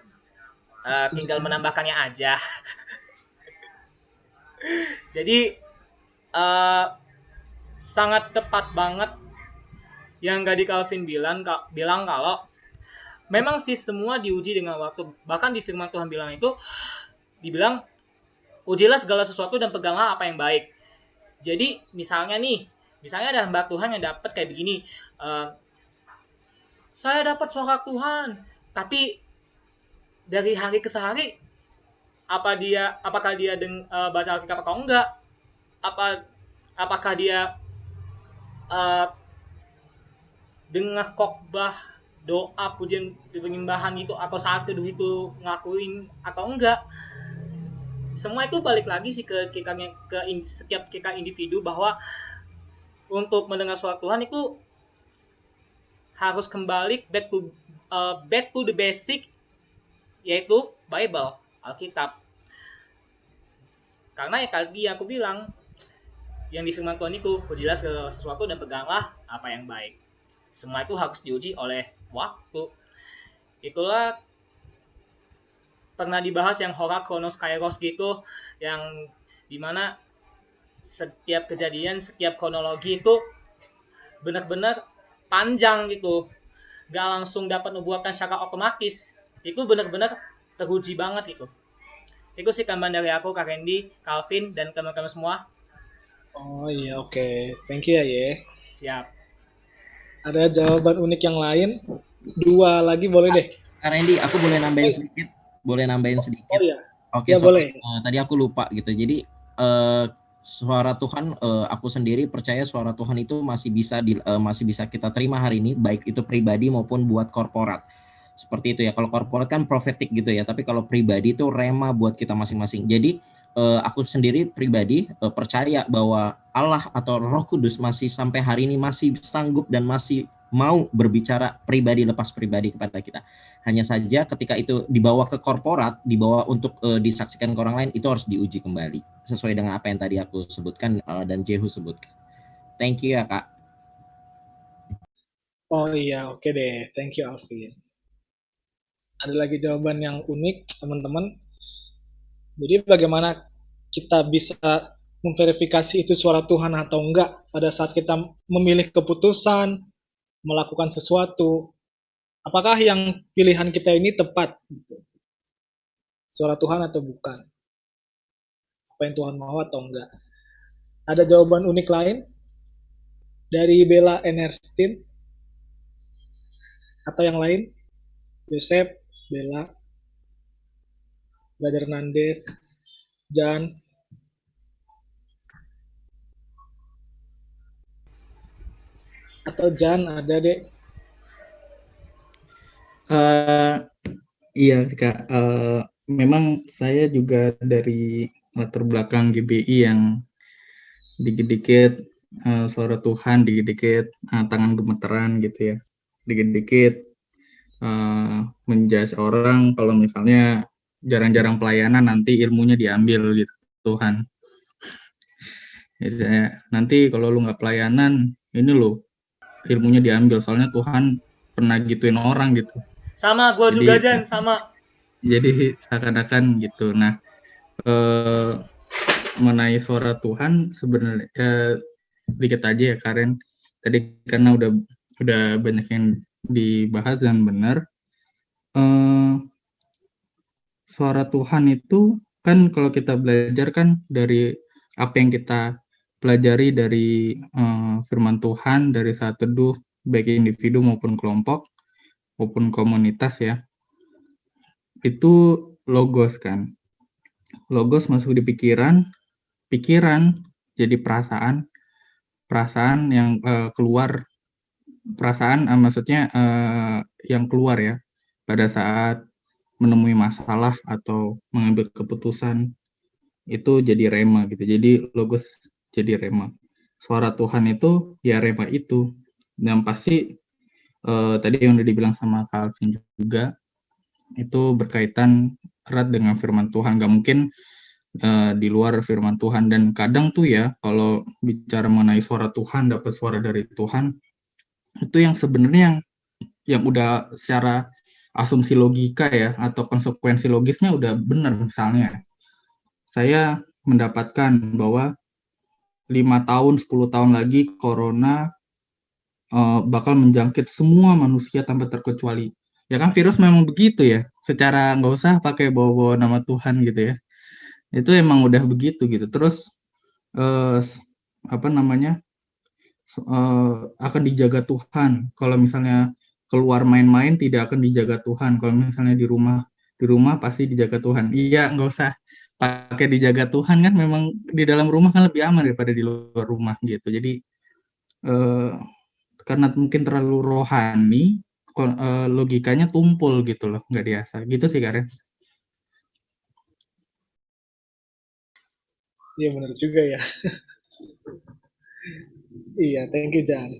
tinggal menambahkannya aja. Jadi sangat tepat banget yang tadi Calvin bilang kalau memang sih semua diuji dengan waktu. Bahkan di firman Tuhan bilang itu, dibilang ujilah segala sesuatu dan peganglah apa yang baik. Jadi misalnya ada hamba Tuhan yang dapat kayak begini, saya dapat suara Tuhan, tapi dari hari ke hari apakah dia baca Alkitab atau enggak? Apakah dia dengar khotbah, doa, pujian, penyembahan gitu, atau saat teduh itu ngakuin atau enggak? Semua itu balik lagi sih ke setiap kita individu, bahwa untuk mendengar suara Tuhan itu harus kembali back to the basic, yaitu Bible, Alkitab. Karena ya tadi aku bilang, yang di firman Tuhan itu, ujilah segala sesuatu dan peganglah apa yang baik. Semua itu harus diuji oleh waktu. Itulah pernah dibahas yang hora kronos kairos gitu, yang dimana setiap kejadian, setiap kronologi itu benar-benar panjang gitu, gak langsung dapat nubuatan secara otomatis. Itu benar-benar teruji banget gitu. Itu sih tambahan dari aku, Kak Randy, Calvin, dan teman-teman semua. Oh iya, oke. Thank you ya, Ye. Siap. Ada jawaban unik yang lain? 2 lagi boleh deh. Kak Randy, aku boleh nambahin sedikit? Oh iya. Oke, ya, boleh. Tadi aku lupa gitu. Jadi suara Tuhan, aku sendiri percaya suara Tuhan itu masih bisa kita terima hari ini, baik itu pribadi maupun buat korporat. Seperti itu ya. Kalau korporat kan prophetic gitu ya, tapi kalau pribadi itu rema buat kita masing-masing. Jadi aku sendiri pribadi percaya bahwa Allah atau Roh Kudus masih sampai hari ini masih sanggup dan masih mau berbicara pribadi lepas pribadi kepada kita. Hanya saja ketika itu dibawa ke korporat, dibawa untuk disaksikan ke orang lain, itu harus diuji kembali sesuai dengan apa yang tadi aku sebutkan dan Jehu sebutkan. Thank you ya Kak. Oh iya, oke deh. Thank you Alvin. Ada lagi jawaban yang unik, teman-teman. Jadi bagaimana kita bisa memverifikasi itu suara Tuhan atau enggak pada saat kita memilih keputusan, melakukan sesuatu. Apakah yang pilihan kita ini tepat? Suara Tuhan atau bukan? Apa yang Tuhan mau atau enggak? Ada jawaban unik lain dari Bella Enerstin atau yang lain? Yosef, Bella, Brother Nandes, Jan. Atau Jan ada deh. Iya Kak, memang saya juga dari latar belakang GBI yang dikit-dikit suara Tuhan, dikit-dikit tangan gemeteran gitu ya, dikit-dikit menjudge orang kalau misalnya jarang-jarang pelayanan nanti ilmunya diambil gitu Tuhan. Jadi, nanti kalau lu nggak pelayanan ini lo ilmunya diambil soalnya Tuhan pernah gituin orang gitu. Sama, gue juga Jan, sama. Jadi seakan-akan gitu. Nah, mengenai suara Tuhan sebenarnya dikit aja ya Karen. Tadi karena udah banyak yang dibahas dan benar. Suara Tuhan itu kan kalau kita belajar kan dari apa yang kita pelajari dari firman Tuhan dari saat teduh baik individu maupun kelompok maupun komunitas ya. Itu logos kan. Logos masuk di pikiran jadi perasaan yang keluar, maksudnya yang keluar ya pada saat menemui masalah atau mengambil keputusan itu jadi rema gitu. Jadi logos jadi rema. Suara Tuhan itu ya rema itu. Dan pasti tadi yang udah dibilang sama Calvin juga itu berkaitan erat dengan firman Tuhan. Gak mungkin di luar firman Tuhan. Dan kadang tuh ya kalau bicara mengenai suara Tuhan, dapat suara dari Tuhan, itu yang sebenarnya yang udah secara asumsi logika ya atau konsekuensi logisnya udah benar. Misalnya saya mendapatkan bahwa 5 tahun 10 tahun lagi corona bakal menjangkit semua manusia tanpa terkecuali. Ya kan virus memang begitu ya, secara nggak usah pakai bawa-bawa nama Tuhan gitu ya. Itu emang udah begitu gitu. Terus akan dijaga Tuhan. Kalau misalnya keluar main-main tidak akan dijaga Tuhan. Kalau misalnya di rumah pasti dijaga Tuhan. Iya, nggak usah pakai dijaga Tuhan kan memang di dalam rumah kan lebih aman daripada di luar rumah gitu. Jadi karena mungkin terlalu rohani, logikanya tumpul gitu loh, nggak diasah. Gitu sih Karen. Iya benar juga ya. Iya, thank you Jan.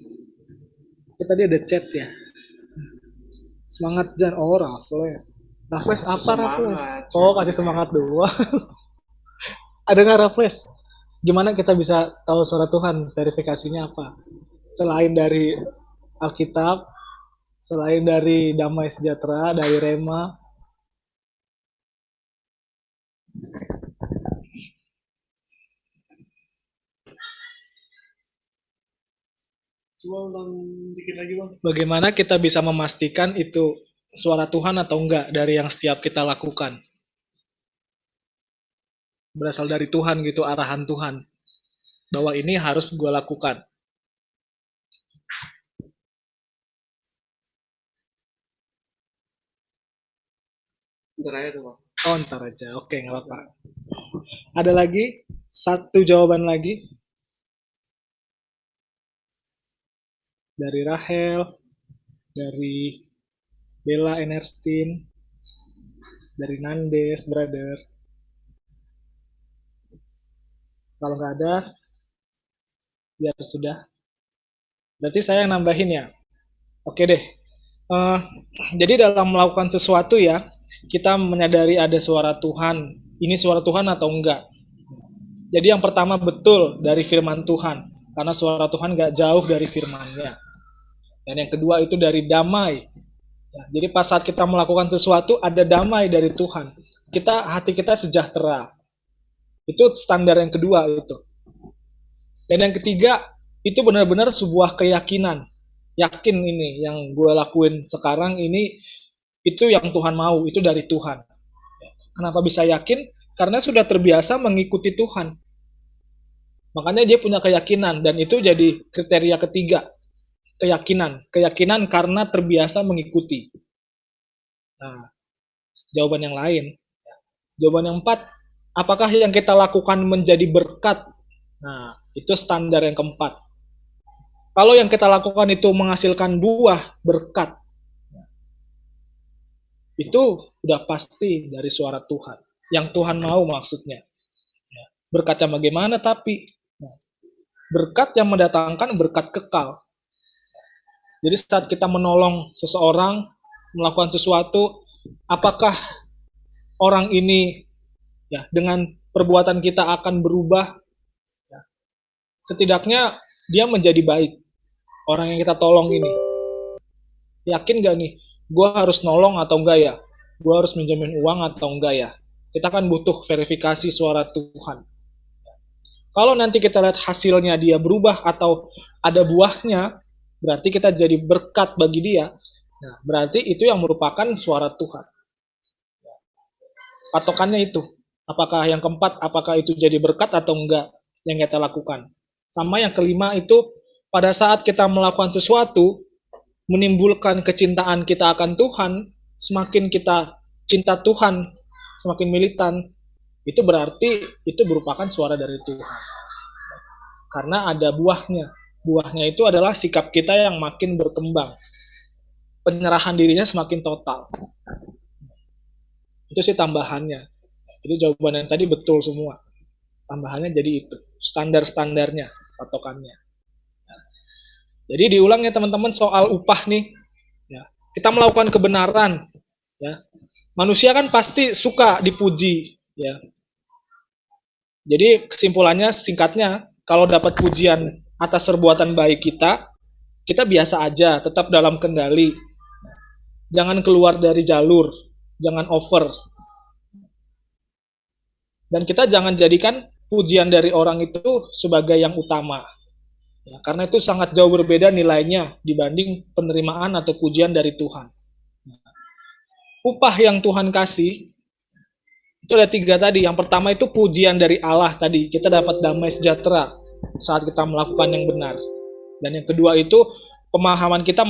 Tadi ada chat ya. Semangat Jan. Oh, Raffles. Raffles apa Raffles? Oh, kasih semangat doang. Ada nggak Raffles? Gimana kita bisa tahu suara Tuhan? Verifikasinya apa? Selain dari Alkitab, selain dari Damai Sejahtera, dari Rema. Coba ulang dikit lagi Bang. Bagaimana kita bisa memastikan itu suara Tuhan atau enggak dari yang setiap kita lakukan? Berasal dari Tuhan gitu, arahan Tuhan. Bahwa ini harus gue lakukan. Ntar aja tuh Bang. Oh, ntar aja. Oke, nggak apa-apa. Ada lagi? Satu jawaban lagi. Dari Rahel, dari Bella Enerstin, dari Nandes, brother. Kalau nggak ada, biar sudah. Berarti saya yang nambahin ya. Oke deh. Jadi dalam melakukan sesuatu ya, kita menyadari ada suara Tuhan. Ini suara Tuhan atau enggak? Jadi yang pertama betul dari firman Tuhan. Karena suara Tuhan nggak jauh dari firman-Nya. Dan yang kedua itu dari damai. Ya, jadi pas saat kita melakukan sesuatu ada damai dari Tuhan. Hati kita sejahtera. Itu standar yang kedua itu. Dan yang ketiga, itu benar-benar sebuah keyakinan. Yakin ini yang gue lakuin sekarang ini itu yang Tuhan mau, itu dari Tuhan. Kenapa bisa yakin? Karena sudah terbiasa mengikuti Tuhan. Makanya dia punya keyakinan dan itu jadi kriteria ketiga. Keyakinan karena terbiasa mengikuti. Nah, jawaban yang lain. Jawaban yang 4, apakah yang kita lakukan menjadi berkat? Nah, itu standar yang keempat. Kalau yang kita lakukan itu menghasilkan buah berkat, itu udah pasti dari suara Tuhan. Yang Tuhan mau maksudnya. Berkatnya bagaimana tapi? Berkat yang mendatangkan berkat kekal. Jadi saat kita menolong seseorang, melakukan sesuatu, apakah orang ini ya dengan perbuatan kita akan berubah? Ya. Setidaknya dia menjadi baik. Orang yang kita tolong ini. Yakin gak nih, gue harus nolong atau enggak ya? Gue harus minjemin uang atau enggak ya? Kita kan butuh verifikasi suara Tuhan. Kalau nanti kita lihat hasilnya dia berubah atau ada buahnya, berarti kita jadi berkat bagi dia. Nah, berarti itu yang merupakan suara Tuhan. Patokannya itu. Apakah yang keempat, apakah itu jadi berkat atau enggak yang kita lakukan. Sama yang kelima itu, pada saat kita melakukan sesuatu, menimbulkan kecintaan kita akan Tuhan, semakin kita cinta Tuhan, semakin militan, itu berarti itu merupakan suara dari Tuhan. Karena ada buahnya. Buahnya itu adalah sikap kita yang makin berkembang. Penyerahan dirinya semakin total. Itu sih tambahannya. Jadi jawaban yang tadi betul semua. Tambahannya jadi itu. Standar-standarnya, patokannya. Jadi diulang ya teman-teman soal upah nih. Ya, kita melakukan kebenaran. Ya, manusia kan pasti suka dipuji. Ya. Jadi kesimpulannya singkatnya, kalau dapat pujian atas perbuatan baik kita biasa aja, tetap dalam kendali. Jangan keluar dari jalur, jangan over. Dan kita jangan jadikan pujian dari orang itu sebagai yang utama. Ya, karena itu sangat jauh berbeda nilainya dibanding penerimaan atau pujian dari Tuhan. Upah yang Tuhan kasih, itu ada 3 tadi. Yang pertama itu pujian dari Allah tadi. Kita dapat damai sejahtera saat kita melakukan yang benar. Dan yang kedua itu pemahaman kita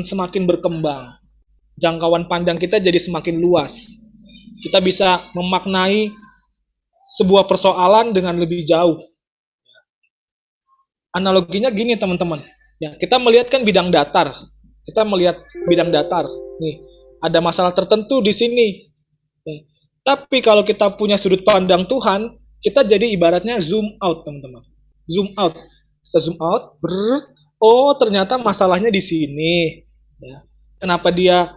semakin berkembang. Jangkauan pandang kita jadi semakin luas. Kita bisa memaknai sebuah persoalan dengan lebih jauh. Analoginya gini teman-teman. Ya, kita melihat kan bidang datar. Kita melihat bidang datar. Nih, ada masalah tertentu di sini. Ya. Tapi kalau kita punya sudut pandang Tuhan, kita jadi ibaratnya zoom out, teman-teman. Zoom out. Kita zoom out. Oh, ternyata masalahnya di sini. Ya. Kenapa dia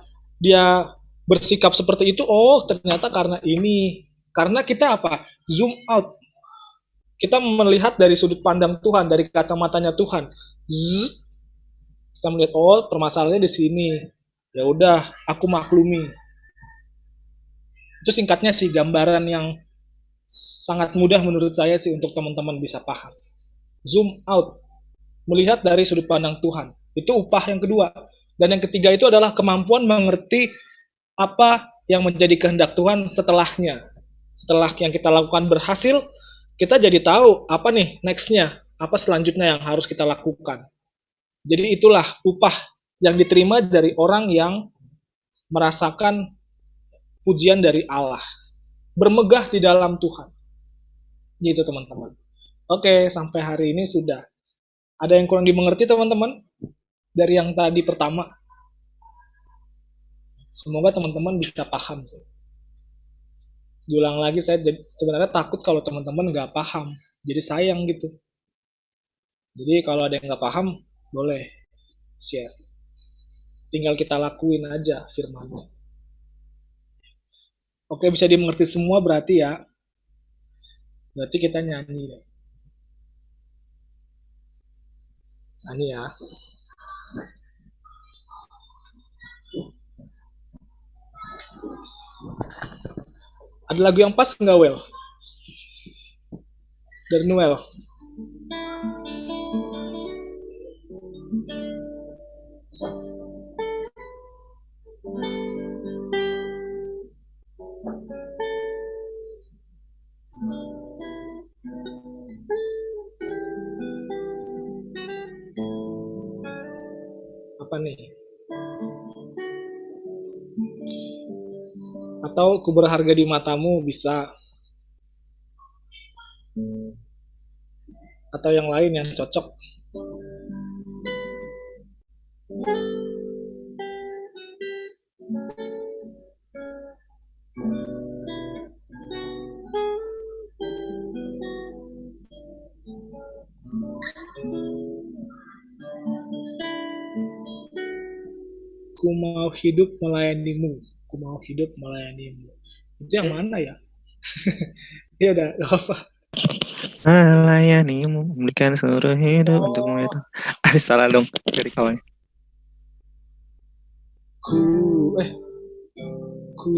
bersikap seperti itu? Oh, ternyata karena ini. Karena kita apa? Zoom out. Kita melihat dari sudut pandang Tuhan, dari kacamatanya Tuhan. Zzz. Kita melihat, oh, permasalahannya di sini. Ya udah, aku maklumi. Itu singkatnya sih gambaran yang sangat mudah menurut saya sih untuk teman-teman bisa paham. Zoom out, melihat dari sudut pandang Tuhan. Itu upah yang kedua. Dan yang ketiga itu adalah kemampuan mengerti apa yang menjadi kehendak Tuhan setelahnya. Setelah yang kita lakukan berhasil, kita jadi tahu apa nih next-nya, apa selanjutnya yang harus kita lakukan. Jadi itulah upah yang diterima dari orang yang merasakan pujian dari Allah. Bermegah di dalam Tuhan. Gitu teman-teman. Oke, sampai hari ini sudah. Ada yang kurang dimengerti teman-teman? Dari yang tadi pertama. Semoga teman-teman bisa paham. Diulang lagi, saya sebenarnya takut kalau teman-teman nggak paham. Jadi sayang gitu. Jadi kalau ada yang nggak paham, boleh share. Tinggal kita lakuin aja firman-Nya. Oke, bisa dimengerti semua berarti ya. Berarti kita nyanyi. Nyanyi ya. Ada lagu yang pas nggak, Well? Dari Noel. Apa nih? Atau ku berharga di matamu bisa. Atau yang lain yang cocok. Ku mau hidup melayanimu. Ku mau hidup melayanimu. Itu yang mana ya? Ya udah, gak apa. Melayanimu, memberikan seluruh hidup untukmu itu. Salah dong dari kawannya. Ku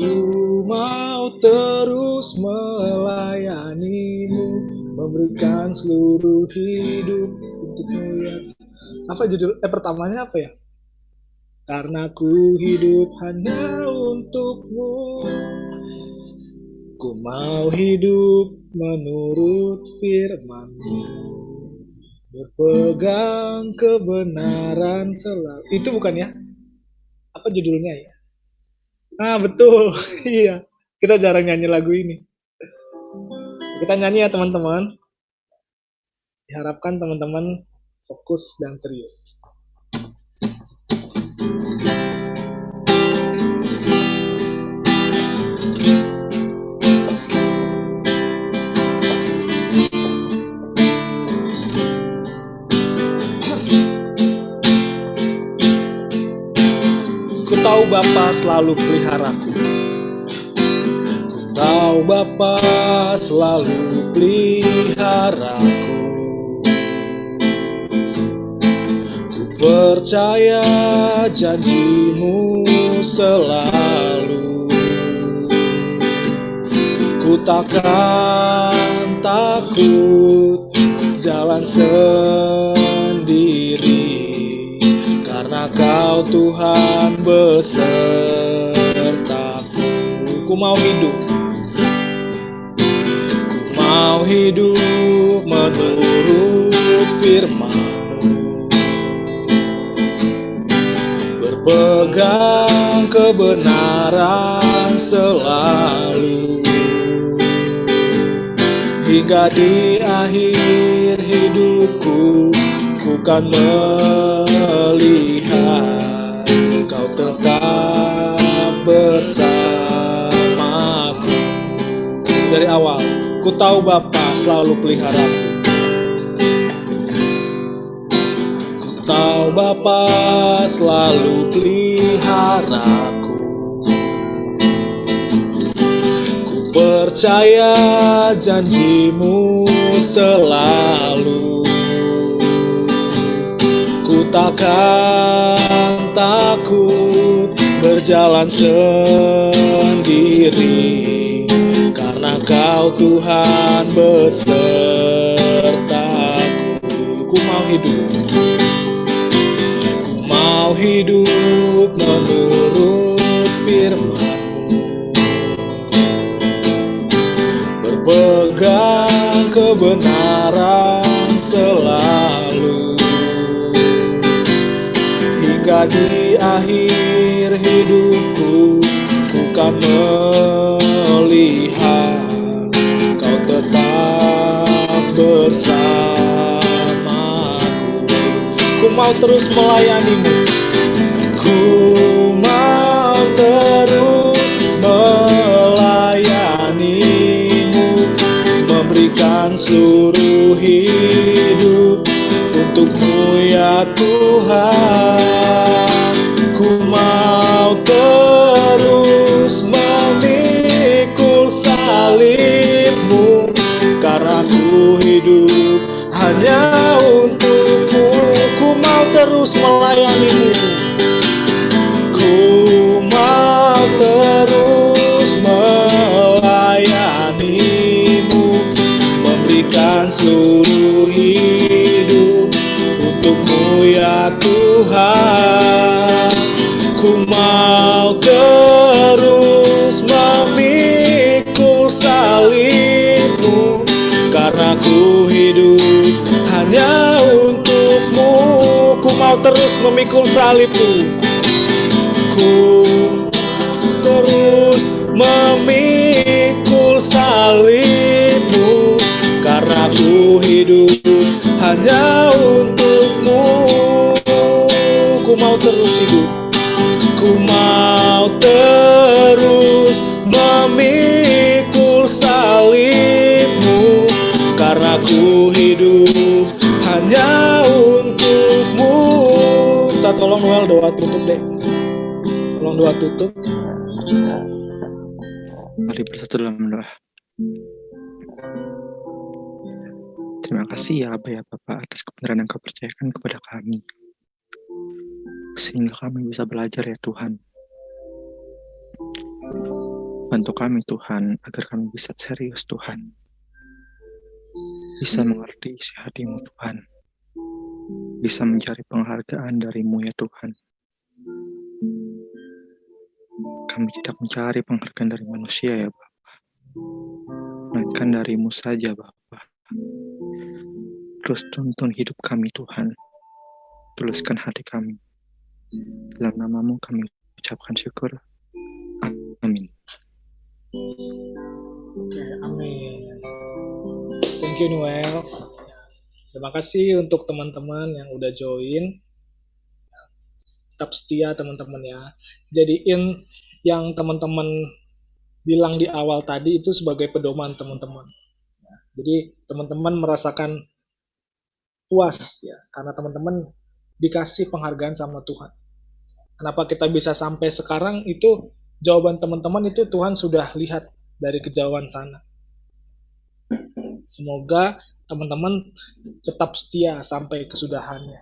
mau terus melayanimu, memberikan seluruh hidup untukmu ya. Apa judul? Pertamanya apa ya? Karena ku hidup hanya untukmu. Ku mau hidup menurut firman-Mu, berpegang kebenaran selalu. Itu bukan ya? Apa judulnya ya? Ah, betul. Iya. Kita jarang nyanyi lagu ini. Kita nyanyi ya, teman-teman. Diharapkan teman-teman fokus dan serius. Ku tahu Bapa selalu peliharaku. Ku tahu Bapa selalu peliharaku. Ku percaya janji-Mu selalu. Ku takkan takut jalan sendiri, karena Kau Tuhan besertaku. Ku mau hidup menurut firman-Mu, berpegang kebenaran selalu, hingga di akhir hidupku. Ku kan melihat Kau tetap bersamaku. Dari awal, ku tahu Bapa selalu peliharaku. Ku tahu Bapa selalu peliharaku. Ku percaya janji-Mu selalu. Ku takkan takut berjalan sendiri, karena Kau Tuhan besertaku. Ku mau hidup menurut firman-Mu, berpegang kebenaran selalu, hingga di akhir hidupku. Ku kan melihat Kau tetap bersamaku. Ku mau terus melayani-Mu. Ku mau terus melayani-Mu, memberikan seluruh hidup untuk-Mu ya Tuhan. Ku mau terus memikul salib-Mu, karena ku hidup hanya untuk-Mu. Ku mau terus melayani-Mu. Ku mau terus melayani-Mu, ya Tuhan. Ku mau terus memikul salib-Mu, karena ku hidup hanya untuk-Mu. Ku mau terus memikul salib-Mu. Ku terus memikul salib-Mu, karena ku hidup hanya untuk-Mu. Ku mau terus hidup, ku mau terus memikul salib-Mu, karena ku hidup hanya untuk-Mu. Kita tolong Noel doa tutup deh. Tolong doa tutup. Mari bersatu dalam doa. Terima kasih ya Abah ya Bapak atas kebenaran yang Kau percayakan kepada kami, sehingga kami bisa belajar ya Tuhan. Bantu kami Tuhan, agar kami bisa serius Tuhan, bisa mengerti isi hati-Mu Tuhan, bisa mencari penghargaan dari-Mu ya Tuhan. Kami tidak mencari penghargaan dari manusia ya Bapak, melainkan dari-Mu saja Bapak. Terus tuntun hidup kami Tuhan, tuluskan hati kami. Dalam nama-Mu kami ucapkan syukur. Amin. Oke, amin. Thank you Noel. Terima kasih untuk teman-teman yang udah join. Tetap setia teman-teman ya. Jadiin yang teman-teman bilang di awal tadi itu sebagai pedoman teman-teman. Jadi teman-teman merasakan puas ya, karena teman-teman dikasih penghargaan sama Tuhan. Kenapa kita bisa sampai sekarang itu jawaban teman-teman itu Tuhan sudah lihat dari kejauhan sana. Semoga teman-teman tetap setia sampai kesudahannya.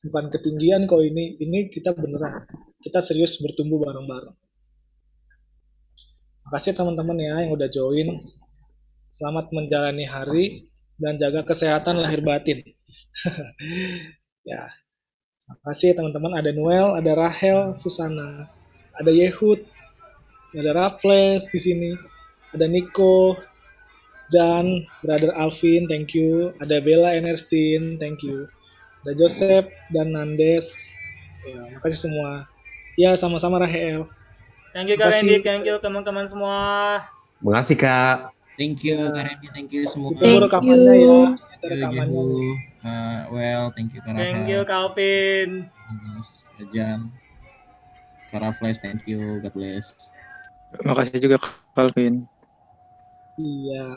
Bukan ketinggian kok ini kita beneran. Kita serius bertumbuh bareng-bareng. Makasih teman-teman ya yang udah join. Selamat menjalani hari dan jaga kesehatan lahir batin. Ya. Makasih teman-teman, ada Noel, ada Rahel, Susana, ada Yehud, ada Raffles di sini, ada Nico, Jan, Brother Alvin, thank you, ada Bella Enerstin, thank you, ada Joseph dan Nandes. Ya, makasih semua. Ya, sama-sama Rahel. Thank you Kak Randy, thank you teman-teman semua. Makasih Kak. Thank you Kak Randy, thank you semua. Ditunggu rekamannya ya. Thank you Jehu, well, thank you Kak Rahel. Thank you Calvin. Kak Jan, Kak Raffles, thank you, God bless. Terima kasih juga Calvin. Iya.